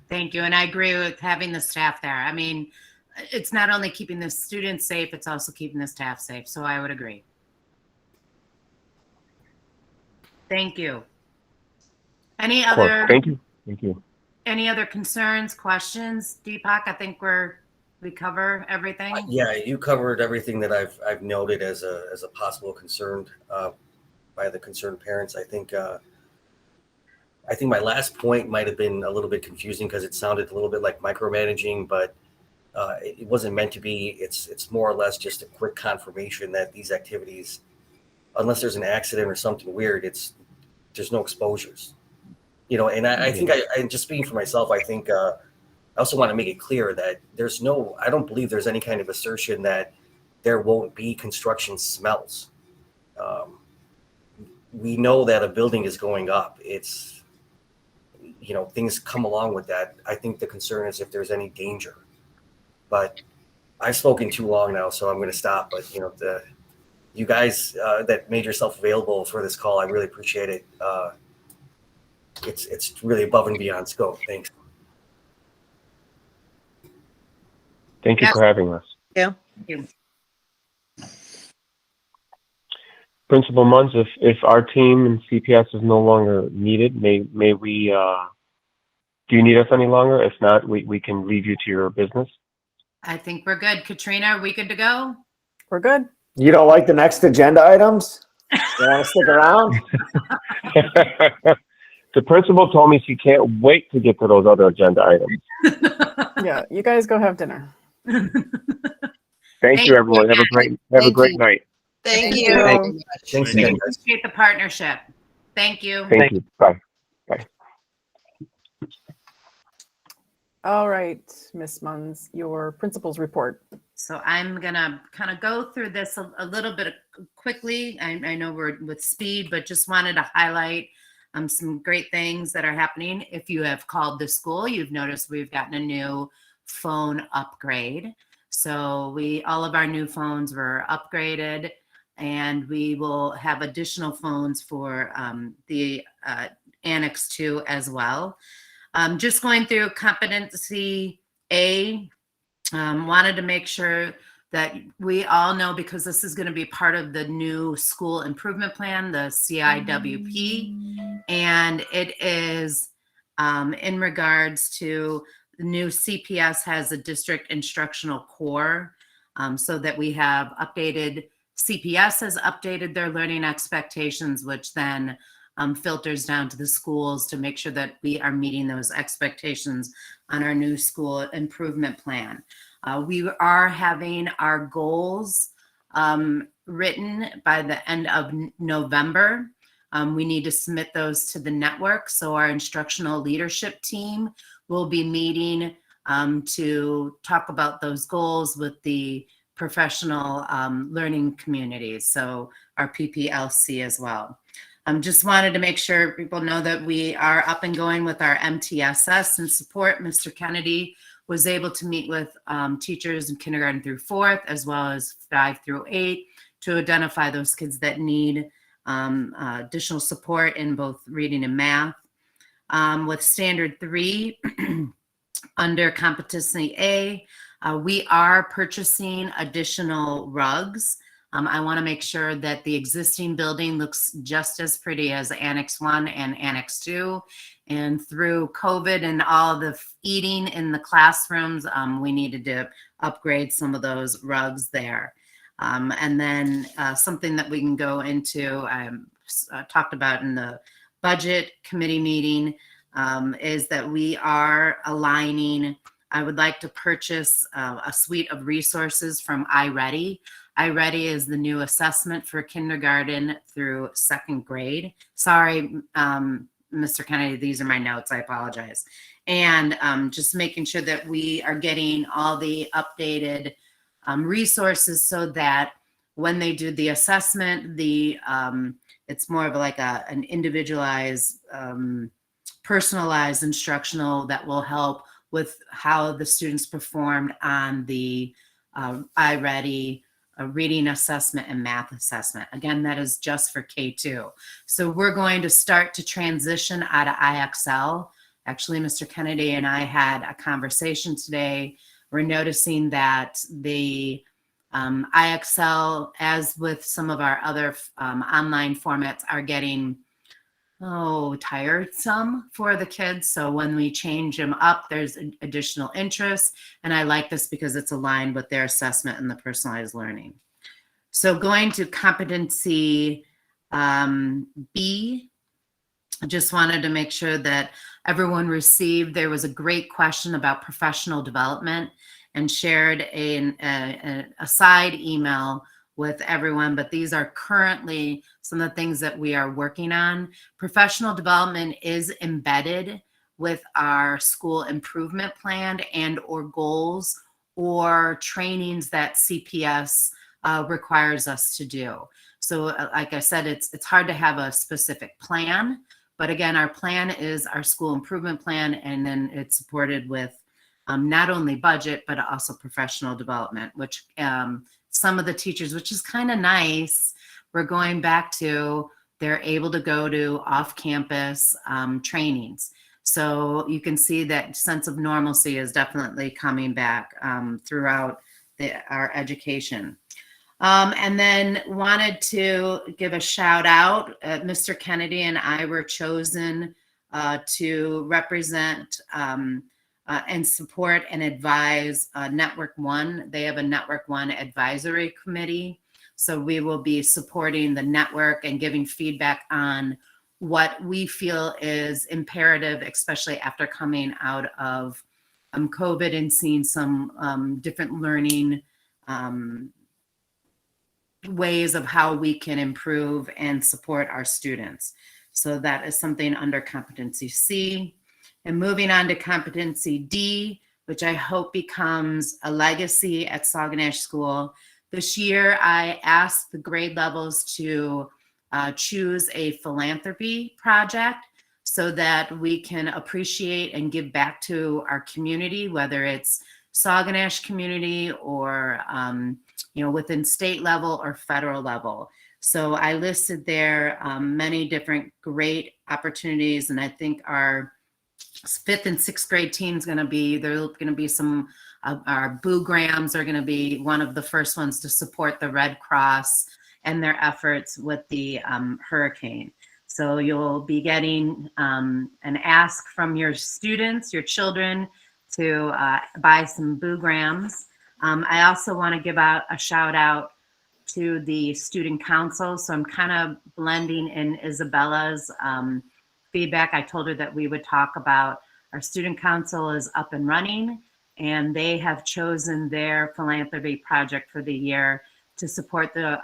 Thank you. And I agree with having the staff there. I mean, it's not only keeping the students safe, it's also keeping the staff safe. So I would agree. Thank you. Any other? Thank you. Thank you. Any other concerns, questions? Deepak, I think we cover everything. Yeah, you covered everything that I've noted as a possible concern by the concerned parents. I think my last point might have been a little bit confusing because it sounded a little bit like micromanaging, but it wasn't meant to be. It's more or less just a quick confirmation that these activities, unless there's an accident or something weird, there's no exposures. And I think I just speaking for myself, I think I also want to make it clear that I don't believe there's any kind of assertion that there won't be construction smells. We know that a building is going up. It's, things come along with that. I think the concern is if there's any danger. But I've spoken too long now, so I'm going to stop. But, you guys that made yourself available for this call, I really appreciate it. It's really above and beyond scope. Thanks. Thank you for having us. Yeah. Thank you. Principal Munns, if our team and CPS is no longer needed, may we, do you need us any longer? If not, we can leave you to your business. I think we're good. Katrina, are we good to go? We're good. You don't like the next agenda items? You want to stick around? The principal told me she can't wait to get to those other agenda items. Yeah, you guys go have dinner. Thank you, everyone. Have a great night. Thank Thank you. you. very Thank- much. Thanks We again, guys. appreciate the partnership. Thank you. Thank you. Bye. Bye. All right, Ms. Munns, your principal's report. So I'm gonna kind of go through this a little bit quickly. I know we're with speed, but just wanted to highlight some great things that are happening. If you have called the school, you've noticed we've gotten a new phone upgrade. So all of our new phones were upgraded, and we will have additional phones for the Annex 2 as well. Just going through competency A, wanted to make sure that we all know, because this is going to be part of the new school improvement plan, the CIWP, and it is in regards to the new CPS has a district instructional core, so that we have updated, CPS has updated their learning expectations, which then filters down to the schools to make sure that we are meeting those expectations on our new school improvement plan. We are having our goals written by the end of November. We need to submit those to the network. So our instructional leadership team will be meeting to talk about those goals with the professional learning communities. So our PPLC as well. Just wanted to make sure people know that we are up and going with our MTSS and support. Mr. Kennedy was able to meet with teachers in kindergarten through 4th, as well as 5 through 8, to identify those kids that need additional support in both reading and math. With standard 3, under competency A, we are purchasing additional rugs. I want to make sure that the existing building looks just as pretty as Annex 1 and Annex 2. And through COVID and all the eating in the classrooms, we needed to upgrade some of those rugs there. And then something that we can go into, talked about in the budget committee meeting, is that we are aligning. I would like to purchase a suite of resources from iReady. iReady is the new assessment for kindergarten through 2nd grade. Sorry, Mr. Kennedy, these are my notes. I apologize. And just making sure that we are getting all the updated resources so that when they do the assessment, it's more of like an individualized, personalized instructional that will help with how the students performed on the iReady reading assessment and math assessment. Again, that is just for K2. So we're going to start to transition out of IXL. Actually, Mr. Kennedy and I had a conversation today. We're noticing that the IXL, as with some of our other online formats, are getting tiresome for the kids. So when we change them up, there's additional interest. And I like this because it's aligned with their assessment and the personalized learning. So going to competency B, I just wanted to make sure that everyone received, there was a great question about professional development, and shared a side email with everyone, but these are currently some of the things that we are working on. Professional development is embedded with our school improvement plan and or goals or trainings that CPS requires us to do. So like I said, it's hard to have a specific plan, but again, our plan is our school improvement plan, and then it's supported with not only budget, but also professional development, which some of the teachers, which is kind of nice, we're going back to, they're able to go to off-campus trainings. So you can see that sense of normalcy is definitely coming back throughout our education. And then wanted to give a shout out. Mr. Kennedy and I were chosen to represent and support and advise Network One. They have a Network One advisory committee. So we will be supporting the network and giving feedback on what we feel is imperative, especially after coming out of COVID and seeing some different learning ways of how we can improve and support our students. So that is something under competency C. And moving on to competency D, which I hope becomes a legacy at Saguenash School. This year, I asked the grade levels to choose a philanthropy project so that we can appreciate and give back to our community, whether it's Saguenash community or within state level or federal level. So I listed there many different great opportunities, and I think our 5th and 6th grade team's going to be, there are going to be some, our Boo Grams are going to be one of the first ones to support the Red Cross and their efforts with the hurricane. So you'll be getting an ask from your students, your children, to buy some Boo Grams. I also want to give out a shout out to the student council. So I'm kind of blending in Isabella's feedback. I told her that we would talk about our student council is up and running, and they have chosen their philanthropy project for the year to support the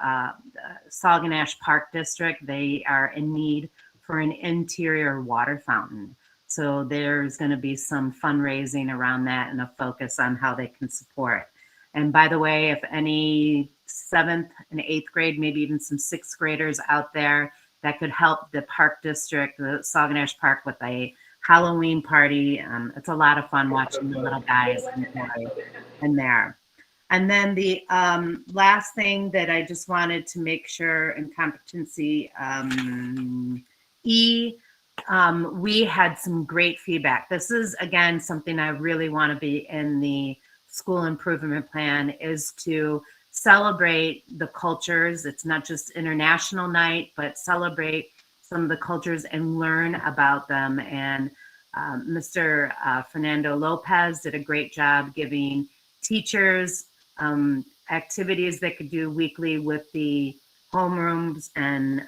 Saguenash Park District. They are in need for an interior water fountain. So there's going to be some fundraising around that and a focus on how they can support. And by the way, if any 7th and 8th grade, maybe even some 6th graders out there that could help the park district, the Saguenash Park, with a Halloween party. It's a lot of fun watching the little guys in there. And then the last thing that I just wanted to make sure in competency E, we had some great feedback. This is, again, something I really want to be in the school improvement plan, is to celebrate the cultures. It's not just International Night, but celebrate some of the cultures and learn about them. And Mr. Fernando Lopez did a great job giving teachers activities they could do weekly with the homerooms. And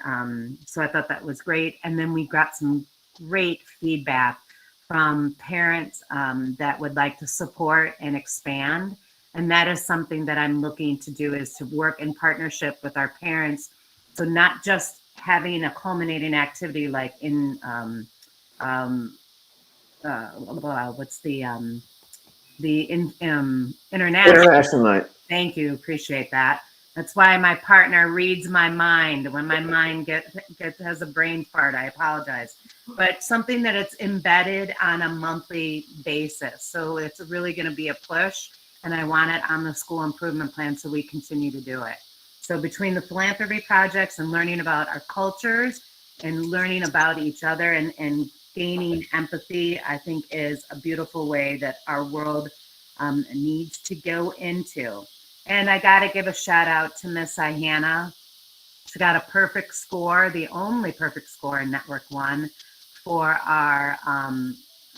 so I thought that was great. And then we got some great feedback from parents that would like to support and expand. And that is something that I'm looking to do, is to work in partnership with our parents. So not just having a culminating activity like in what's the international night. Thank you, appreciate that. That's why my partner reads my mind. When my mind has a brain fart, I apologize. But something that it's embedded on a monthly basis. So it's really going to be a push, and I want it on the school improvement plan so we continue to do it. So between the philanthropy projects and learning about our cultures and learning about each other and gaining empathy, I think is a beautiful way that our world needs to go into. And I got to give a shout out to Miss Ihana. She got a perfect score, the only perfect score in Network 1 for our,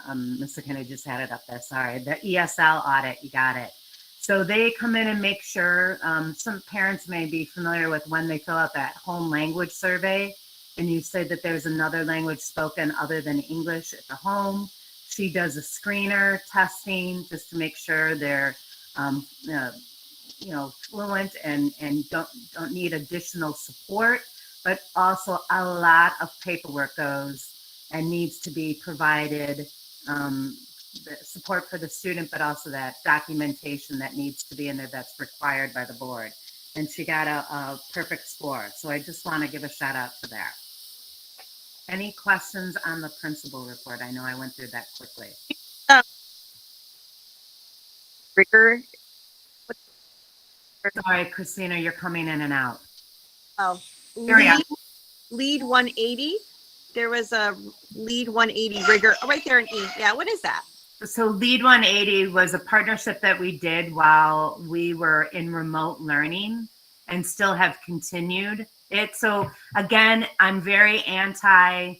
Mr. Kennedy just had it up there, sorry, the ESL audit, you got it. So they come in and make sure, some parents may be familiar with when they fill out that home language survey and you say that there's another language spoken other than English at the home. She does a screener testing just to make sure they're fluent and don't need additional support, but also a lot of paperwork goes and needs to be provided, the support for the student, but also that documentation that needs to be in there that's required by the board. And she got a perfect score. So I just want to give a shout out to that. Any questions on the principal report? I know I went through that quickly. Ricker. Sorry, Christina, you're coming in and out. Oh, lead 180. There was a lead 180 rigor right there in E. Yeah, what is that? So Lead 180 was a partnership that we did while we were in remote learning and still have continued it. So again, I'm very anti,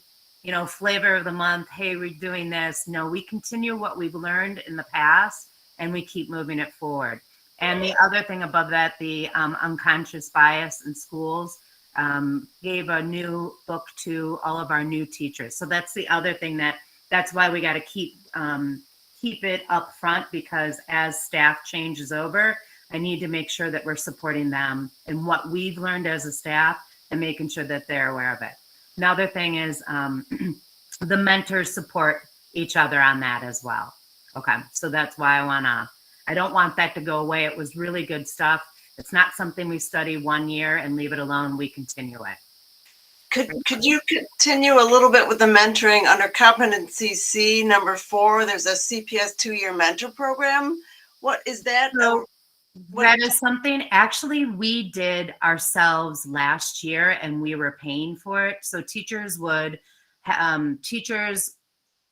flavor of the month. Hey, we're doing this. No, we continue what we've learned in the past and we keep moving it forward. And the other thing above that, the unconscious bias in schools, gave a new book to all of our new teachers. So that's the other thing that's why we got to keep it up front, because as staff changes over, I need to make sure that we're supporting them in what we've learned as a staff and making sure that they're aware of it. Another thing is the mentors support each other on that as well. Okay, so that's why I don't want that to go away. It was really good stuff. It's not something we study 1 year and leave it alone. We continue it. Could you continue a little bit with the mentoring under competency C number 4? There's a CPS 2-year mentor program. What is that? So that is something actually we did ourselves last year, and we were paying for it. So teachers would,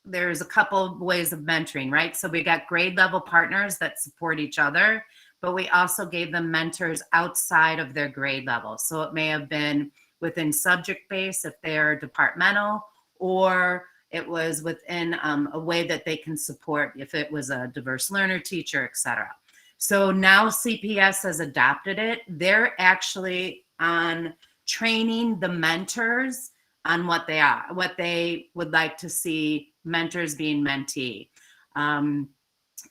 there's a couple ways of mentoring, right? So we got grade level partners that support each other, but we also gave them mentors outside of their grade level. So it may have been within subject base if they're departmental, or it was within a way that they can support if it was a diverse learner teacher, et cetera. So now CPS has adopted it. They're actually on training the mentors on what they are, what they would like to see mentors being mentee. And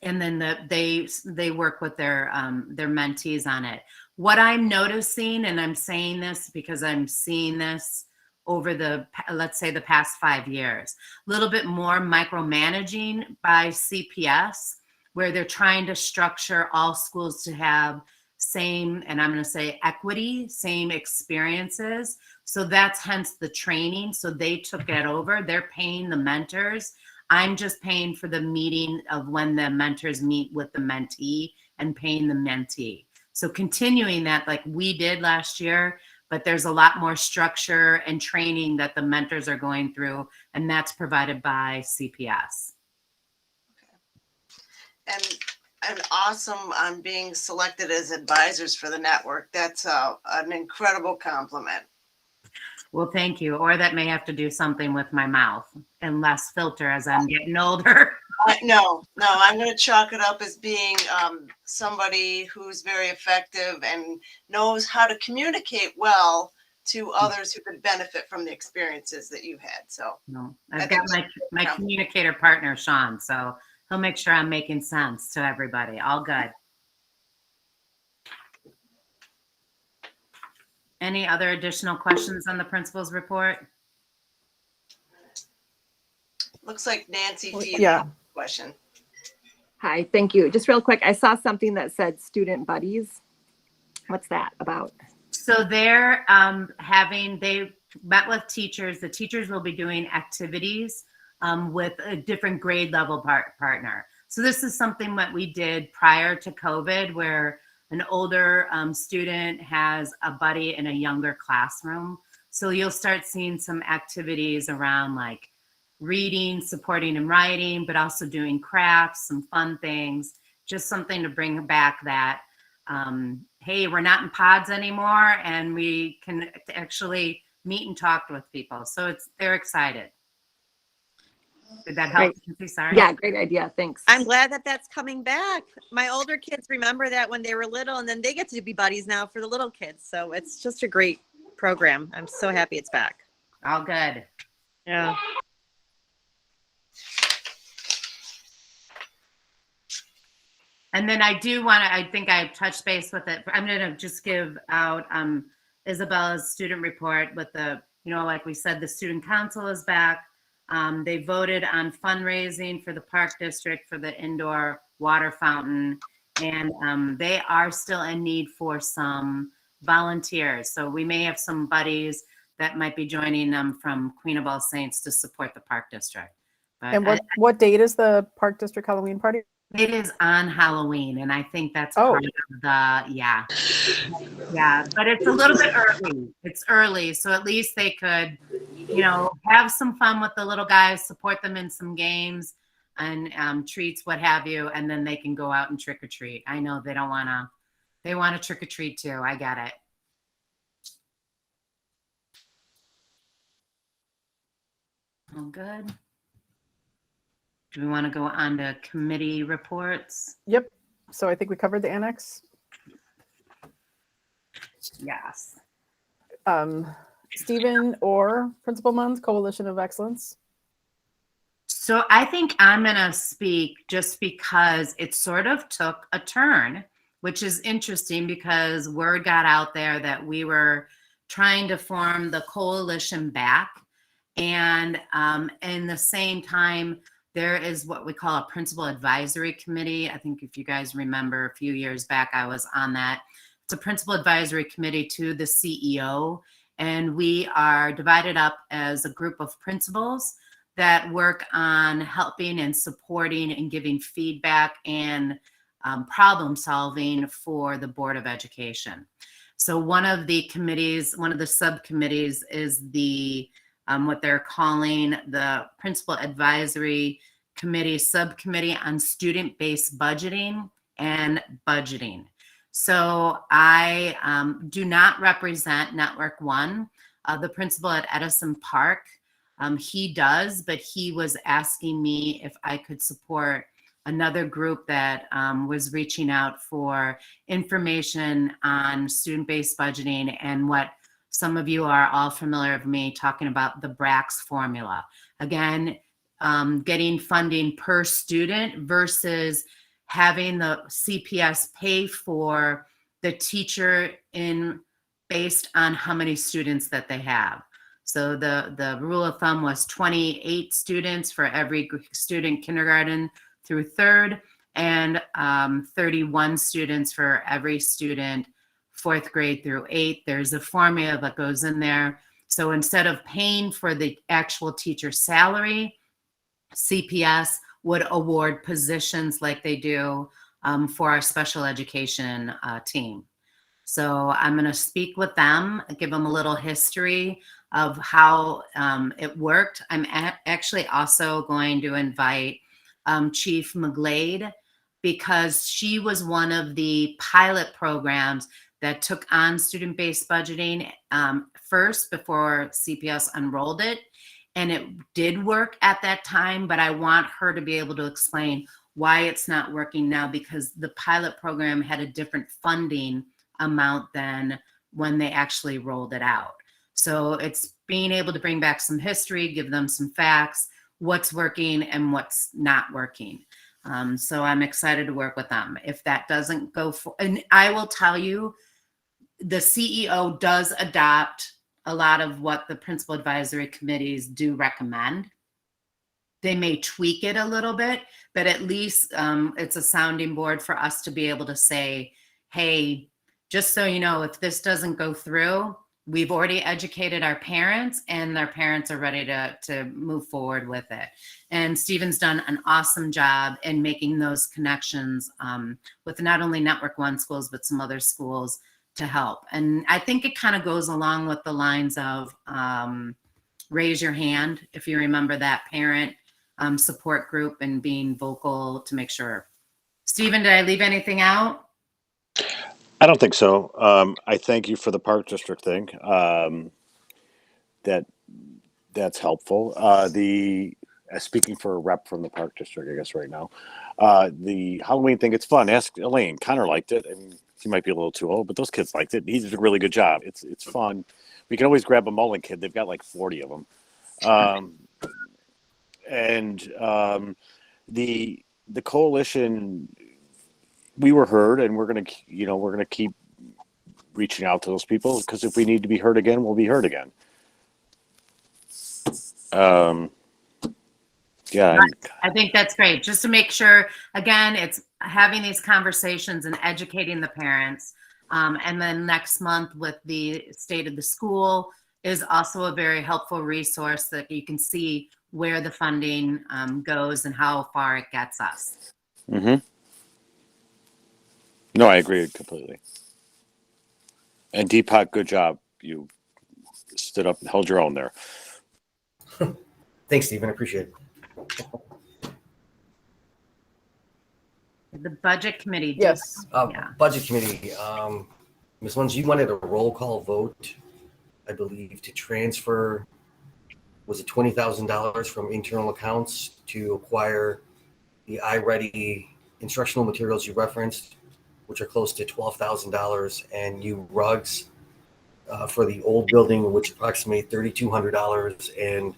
then they work with their mentees on it. What I'm noticing, and I'm saying this because I'm seeing this over the, let's say, the past 5 years, a little bit more micromanaging by CPS, where they're trying to structure all schools to have same, and I'm going to say equity, same experiences. So that's hence the training. So they took it over. They're paying the mentors. I'm just paying for the meeting of when the mentors meet with the mentee and paying the mentee. So continuing that like we did last year, but there's a lot more structure and training that the mentors are going through, and that's provided by CPS. And awesome on being selected as advisors for the network. That's an incredible compliment. Well, thank you. Or that may have to do something with my mouth and less filter as I'm getting older. No, I'm going to chalk it up as being somebody who's very effective and knows how to communicate well to others who could benefit from the experiences that you've had. So no, I've got my communicator partner, Sean, so he'll make sure I'm making sense to everybody. All good. Any other additional questions on the principal's report? Looks like Nancy Fee Yeah. question. Hi, thank you. Just real quick, I saw something that said student buddies. What's that about? So they're they met with teachers. The teachers will be doing activities with a different grade level partner. So this is something that we did prior to COVID, where an older student has a buddy in a younger classroom. So you'll start seeing some activities around like reading, supporting and writing, but also doing crafts, some fun things, just something to bring back that, hey, we're not in pods anymore and we can actually meet and talk with people. So they're excited. Did that help? Sorry. Yeah, great idea. Thanks. I'm glad that that's coming back. My older kids remember that when they were little, and then they get to be buddies now for the little kids. So it's just a great program. I'm so happy it's back. All good. Yeah. And then I do want to, I think I touched base with it. I'm going to just give out Isabella's student report with the, like we said, the student council is back. They voted on fundraising for the park district for the indoor water fountain. And they are still in need for some volunteers. So we may have some buddies that might be joining them from Queen of All Saints to support the park district. But And what date is the park district Halloween party? it is on Halloween, and I think that's part of the, yeah, but it's a little bit early. It's early, so at least they could, have some fun with the little guys, support them in some games and treats, what have you, and then they can go out and trick or treat. I know they want to trick or treat too. I get it. All good. Do we want to go on to committee reports? Yep. So I think we covered the annex. Yes. Stephen or Principal Munns, Coalition of Excellence. So I think I'm going to speak just because it sort of took a turn which is interesting because word got out there that we were trying to form the coalition back. And in the same time, there is what we call a principal advisory committee. I think if you guys remember a few years back, I was on that. It's a principal advisory committee to the CEO. And we are divided up as a group of principals that work on helping and supporting and giving feedback and problem solving for the Board of Education. So one of the committees, one of the subcommittees is the what they're calling the Principal Advisory Committee Subcommittee on Student-Based Budgeting and Budgeting. So I do not represent Network One, the principal at Edison Park. He does, but he was asking me if I could support another group that was reaching out for information on student-based budgeting and what some of you are all familiar with me talking about the BRACS formula. Again, getting funding per student versus having the CPS pay for the teacher based on how many students that they have. So the rule of thumb was 28 students for every student kindergarten through third, and 31 students for every student fourth grade through eighth. There's a formula that goes in there. So instead of paying for the actual teacher salary, CPS would award positions like they do for our special education team. So I'm going to speak with them, give them a little history of how it worked. I'm actually also going to invite Chief McGlade, because she was one of the pilot programs that took on student-based budgeting first before CPS unrolled it. And it did work at that time, but I want her to be able to explain why it's not working now, because the pilot program had a different funding amount than when they actually rolled it out. So it's being able to bring back some history, give them some facts, what's working and what's not working. So I'm excited to work with them. If that doesn't go for, and I will tell you, the CEO does adopt a lot of what the principal advisory committees do recommend. They may tweak it a little bit, but at least it's a sounding board for us to be able to say, hey, just so you know, if this doesn't go through, we've already educated our parents and their parents are ready to move forward with it. And Stephen's done an awesome job in making those connections with not only Network One schools, but some other schools to help. And I think it kind of goes along with the lines of raise your hand, if you remember that parent support group and being vocal to make sure. Stephen, did I leave anything out? I don't think so. I thank you for the Park District thing. That's helpful. Speaking for a rep from the Park District, I guess right now, the Halloween thing, it's fun. Ask Elaine. Connor liked it. I mean, he might be a little too old, but those kids liked it. He did a really good job. It's fun. We can always grab a Mullen kid. They've got like 40 of them. The coalition, we were heard, and we're gonna keep reaching out to those people, because if we need to be heard again, we'll be heard again. Yeah, I think that's great. Just to make sure, again, it's having these conversations and educating the parents. And then next month with the state of the school is also a very helpful resource that you can see where the funding goes and how far it gets us. Mm-hmm. No, I agree completely. And Deepak, good job. You stood up and held your own there. Thanks, Stephen. I appreciate it. The budget committee. Yes. Budget committee. Ms. Luns, you wanted a roll call vote, I believe, to transfer, was it $20,000 from internal accounts to acquire the iReady instructional materials you referenced, which are close to $12,000, and new rugs for the old building, which approximate $3,200, and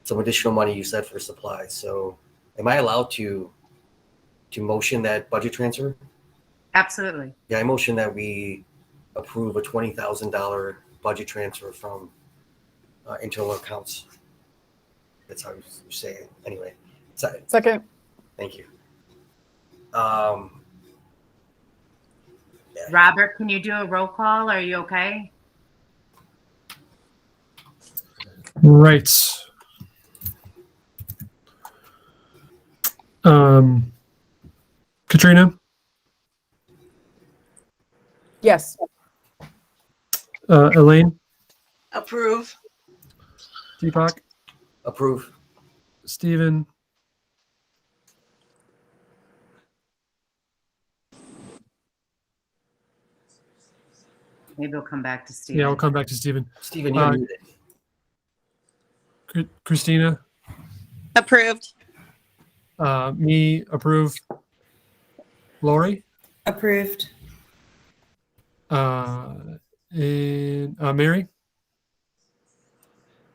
some additional money you said for supplies. So am I allowed to motion that budget transfer? Absolutely. Yeah, I motion that we approve a $20,000 budget transfer from internal accounts. That's how you say it. Anyway, Second. thank you. Robert, can you do a roll call? Are you okay? Right. Katrina, Yes. Elaine, Approve. Deepak, Approve. Stephen, Maybe we'll come back to Stephen. yeah, we'll come back to Stephen. Stephen, you're muted. Christina, Approved. me approve. Lori, Approved. and Mary,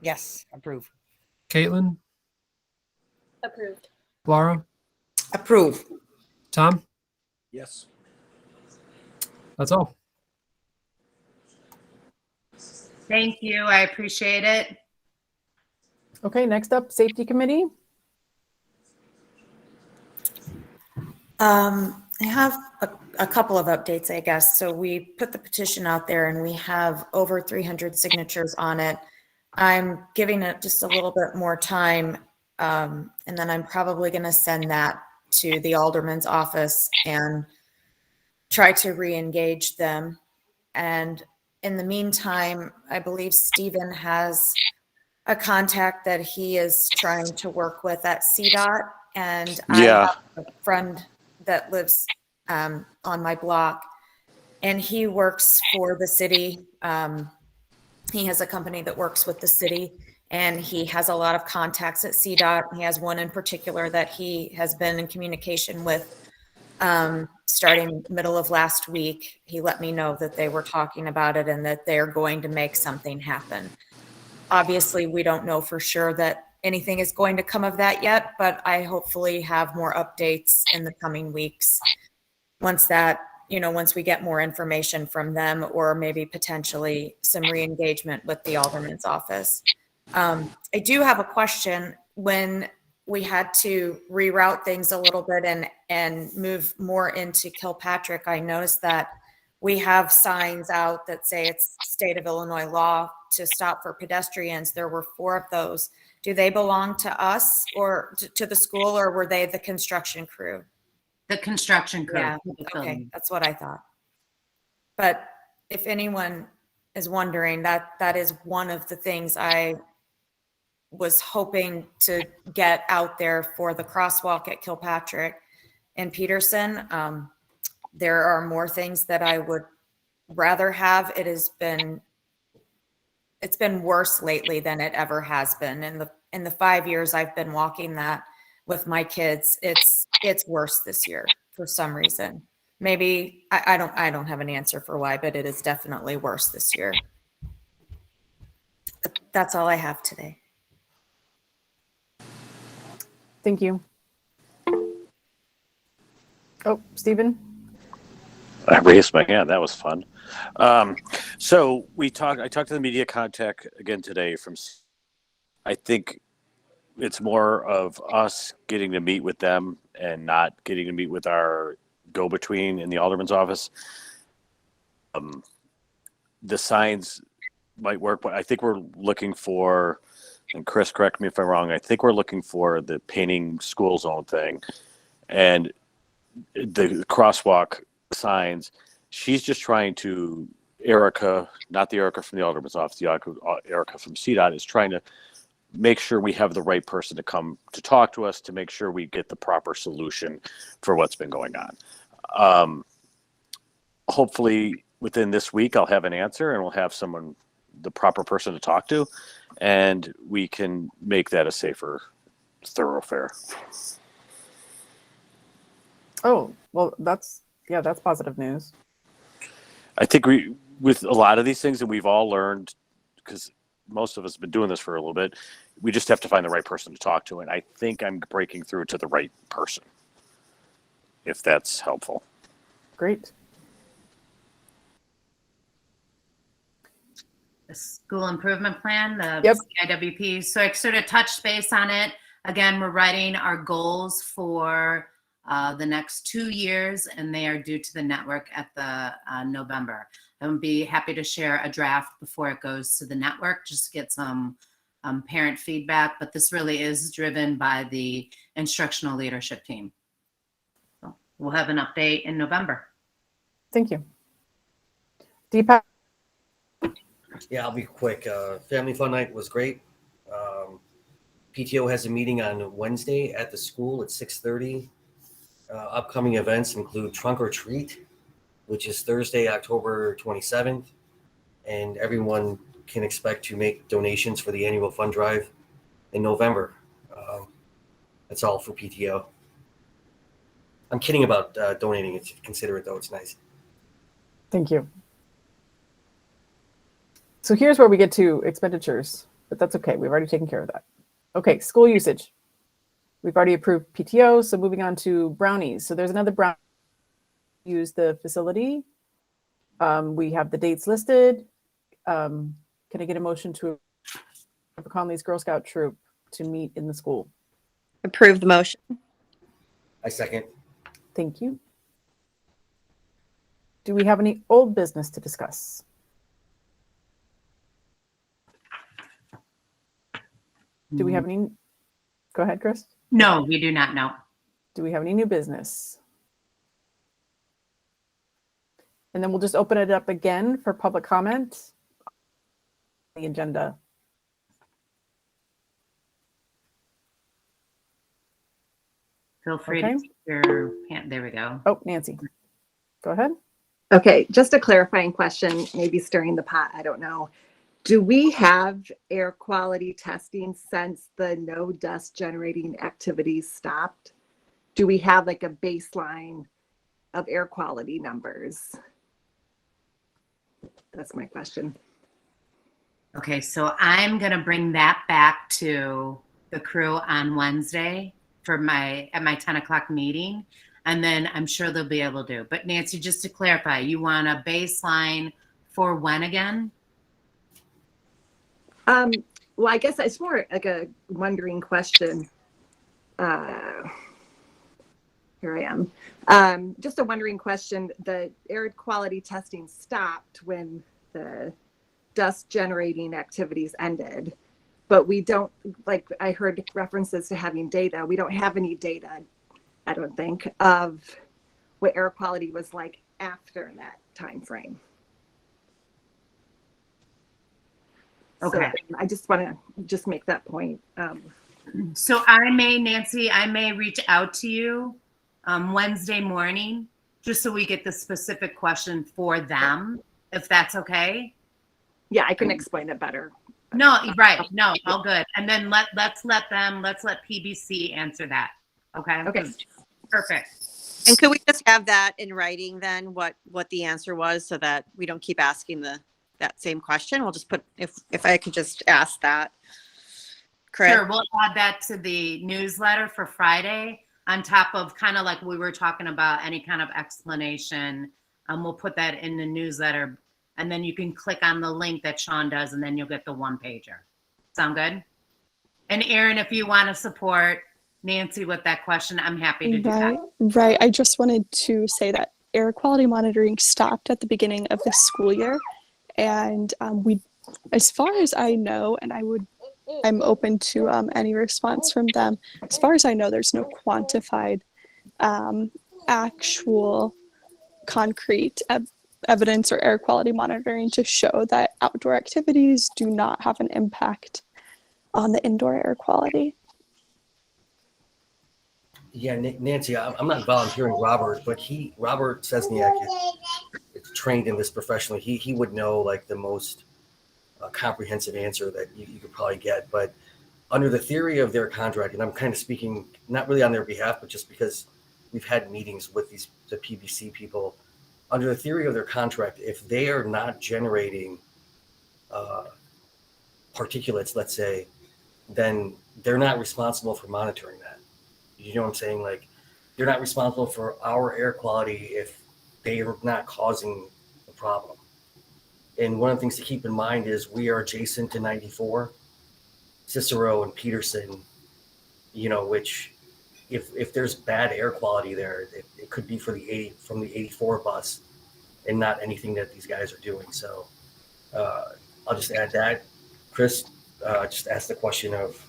Yes, approve. Caitlin, Approved. Laura, Approve. Tom. Yes. That's all. Thank you. I appreciate it. Okay, next up, Safety Committee. I have a couple of updates, I guess. So we put the petition out there and we have over 300 signatures on it. I'm giving it just a little bit more time. And then I'm probably going to send that to the alderman's office and try to re-engage them. And in the meantime, I believe Stephen has a contact that he is trying to work with at CDOT. And I have a friend that lives on my block, and he works for the city. He has a company that works with the city, and he has a lot of contacts at CDOT. He has one in particular that he has been in communication with starting middle of last week. He let me know that they were talking about it and that they're going to make something happen. Obviously, we don't know for sure that anything is going to come of that yet, but I hopefully have more updates in the coming weeks. Once we get more information from them, or maybe potentially some re-engagement with the alderman's office. I do have a question. When we had to reroute things a little bit and move more into Kilpatrick, I noticed that we have signs out that say it's state of Illinois law to stop for pedestrians. There were 4 of those. Do they belong to us or to the school, or were they the construction crew? The construction crew. Yeah, okay, that's what I thought. But if anyone is wondering, that is one of the things I was hoping to get out there for the crosswalk at Kilpatrick and Peterson. There are more things that I would rather have. It's been worse lately than it ever has been. In the 5 years I've been walking that with my kids, it's worse this year for some reason. Maybe I don't have an answer for why, but it is definitely worse this year. That's all I have today. Thank you. Oh, Stephen. I raised my hand. That was fun. So I talked to the media contact again today I think it's more of us getting to meet with them and not getting to meet with our go-between in the alderman's office. The signs might work, but I think we're looking for, and Chris, correct me if I'm wrong, I think we're looking for the painting school zone thing and the crosswalk signs. She's just trying to, Erica, not the Erica from the alderman's office, the Erica from CDOT is trying to make sure we have the right person to come to talk to us to make sure we get the proper solution for what's been going on. Hopefully within this week, I'll have an answer and we'll have the proper person to talk to, and we can make that a safer thoroughfare. Oh, well, that's positive news. I think with a lot of these things that we've all learned, because most of us have been doing this for a little bit, we just have to find the right person to talk to. And I think I'm breaking through to the right person, if that's helpful. Great. The school improvement plan, the Yep. CIWP. So I sort of touched base on it. Again, we're writing our goals for the next 2 years, and they are due to the network at the November. I would be happy to share a draft before it goes to the network, just to get some parent feedback. But this really is driven by the instructional leadership team. So we'll have an update in November. Thank you. Deepak? Yeah, I'll be quick. Family Fun Night was great. PTO has a meeting on Wednesday at the school at 6:30. Upcoming events include Trunk or Treat, which is Thursday, October 27th. And everyone can expect to make donations for the annual fund drive in November. That's all for PTO. I'm kidding about donating. It's consider it though. It's nice. Thank you. So here's where we get to expenditures, but that's okay. We've already taken care of that. Okay, school usage. We've already approved PTO, so moving on to brownies. So there's another brownie. Use the facility. We have the dates listed. Can I get a motion to approve Conley's Girl Scout troop to meet in the school? Approve the motion. I second. Thank you. Do we have any old business to discuss? Do we have any? Go ahead, Chris. No, we do not know. Do we have any new business? And then we'll just open it up again for public comment. The agenda. Feel free Okay. to keep your hand. There we go. Oh, Nancy, go ahead. Okay, just a clarifying question, maybe stirring the pot, I don't know. Do we have air quality testing since the no dust generating activities stopped? Do we have like a baseline of air quality numbers? That's my question. Okay, so I'm gonna bring that back to the crew on Wednesday for my 10 o'clock meeting, and then I'm sure they'll be able to. But Nancy, just to clarify, you want a baseline for when again? Well, I guess it's more like a wondering question. Here I am. Just a wondering question. The air quality testing stopped when the dust generating activities ended, but we don't, like I heard references to having data. We don't have any data, I don't think, of what air quality was like after that time frame. Okay. So I just want to just make that point. So Nancy, I may reach out to you Wednesday morning, just so we get the specific question for them, if that's okay. Yeah, I can explain it better. No, right. No, all good. And then let's let PBC answer that. Okay. Okay. Perfect. And could we just have that in writing then, what the answer was, so that we don't keep asking that same question? We'll just put, if I could just ask that. Chris? Sure, we'll add that to the newsletter for Friday on top of kind of like we were talking about, any kind of explanation. We'll put that in the newsletter, and then you can click on the link that Sean does, and then you'll get the one pager. Sound good? And Erin, if you want to support Nancy with that question, I'm happy to do that. Right. I just wanted to say that air quality monitoring stopped at the beginning of the school year. And we, as far as I know, and I'm open to any response from them. As far as I know, there's no quantified actual concrete evidence or air quality monitoring to show that outdoor activities do not have an impact on the indoor air quality. Yeah, Nancy, I'm not volunteering Robert, but Robert Sesniak is trained in this professionally. He would know like the most comprehensive answer that you could probably get. But under the theory of their contract, and I'm kind of speaking not really on their behalf, but just because we've had meetings with the PBC people, under the theory of their contract, if they are not generating particulates, let's say, then they're not responsible for monitoring that. You know what I'm saying? Like, you're not responsible for our air quality if they are not causing the problem. And one of the things to keep in mind is we are adjacent to 94, Cicero and Peterson, which if there's bad air quality there, it could be from the 84 bus and not anything that these guys are doing. So I'll just add that. Chris, just ask the question of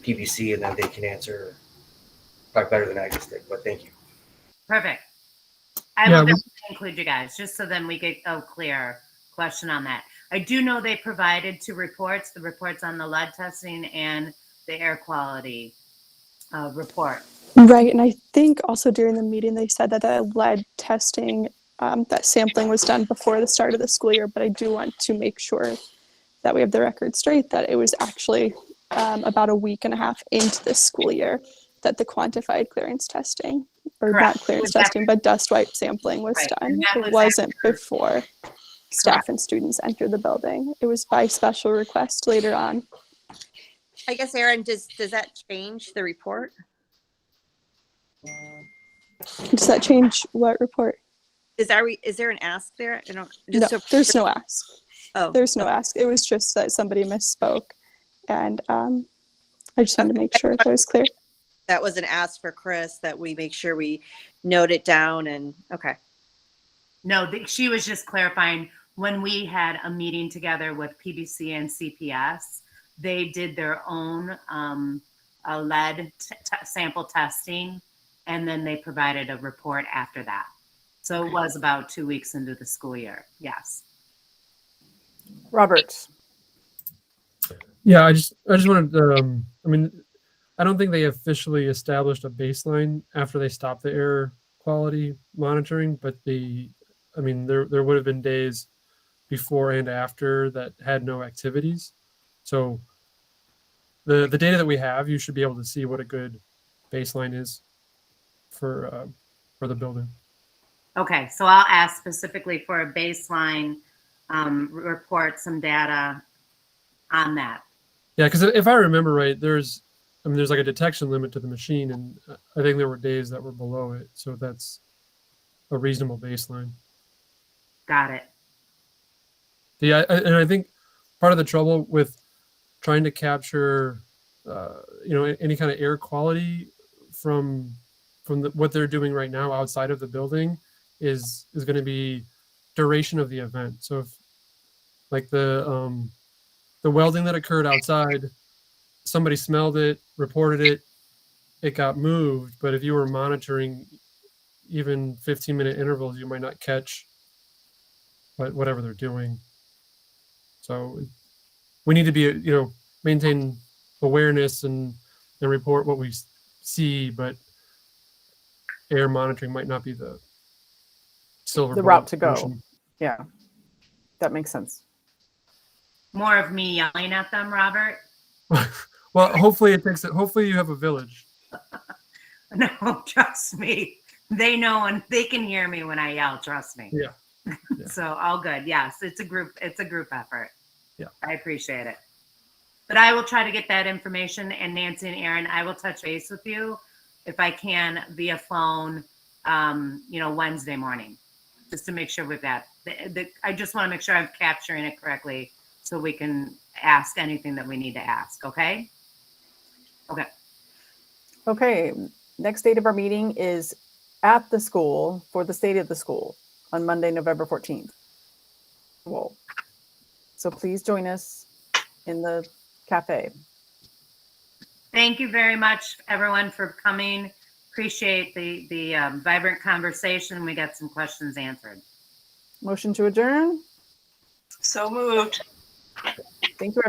PBC and then they can answer probably better than I just did, but thank you. Perfect. I will definitely include you guys just so then we get a clear question on that. I do know they provided two reports, the reports on the lead testing and the air quality report. Right. And I think also during the meeting, they said that the lead testing, that sampling was done before the start of the school year, but I do want to make sure that we have the record straight, that it was actually about a week and a half into the school year that the quantified clearance testing, or Correct. not clearance testing, but dust wipe sampling was done. It wasn't before staff and students entered the building. It was by special request later on. I guess, Aaron, does that change the report? Does that change what report? Is there an ask there? No, there's no ask. Oh, there's no ask. It was just that somebody misspoke, and I just wanted to make sure that was clear. That was an ask for Chris, that we make sure we note it down. And okay. No, she was just clarifying when we had a meeting together with PBC and CPS, they did their own lead sample testing, and then they provided a report after that. So it was about 2 weeks into the school year. Yes. Robert. Yeah, I just wanted to, I don't think they officially established a baseline after they stopped the air quality monitoring, but there would have been days before and after that had no activities. So the data that we have, you should be able to see what a good baseline is for the building. Okay, so I'll ask specifically for a baseline report, some data on that. Yeah, because if I remember right, there's like a detection limit to the machine, and I think there were days that were below it. So that's a reasonable baseline. Got it. Yeah, and I think part of the trouble with trying to capture, any kind of air quality from what they're doing right now outside of the building is going to be duration of the event. So if like the welding that occurred outside, somebody smelled it, reported it, it got moved. But if you were monitoring even 15-minute intervals, you might not catch whatever they're doing. So we need to be, maintain awareness and report what we see, but air monitoring might not be the silver route to go. solution. Yeah, that makes sense. More of me yelling at them, Robert? Well, hopefully hopefully you have a village. No, trust me. They know and they can hear me when I yell, trust me. Yeah. So all good. Yes, it's a group effort. Yeah. I appreciate it. But I will try to get that information, and Nancy and Aaron, I will touch base with you if I can via phone, Wednesday morning, just to make sure we've got I just want to make sure I'm capturing it correctly so we can ask anything that we need to ask. Okay. Okay. Okay. Next date of our meeting is at the school for the state of the school on Monday, November 14th. Whoa. So please join us in the cafe. Thank you very much, everyone, for coming. Appreciate the vibrant conversation. We got some questions answered. Motion to adjourn. So moved. Thank you.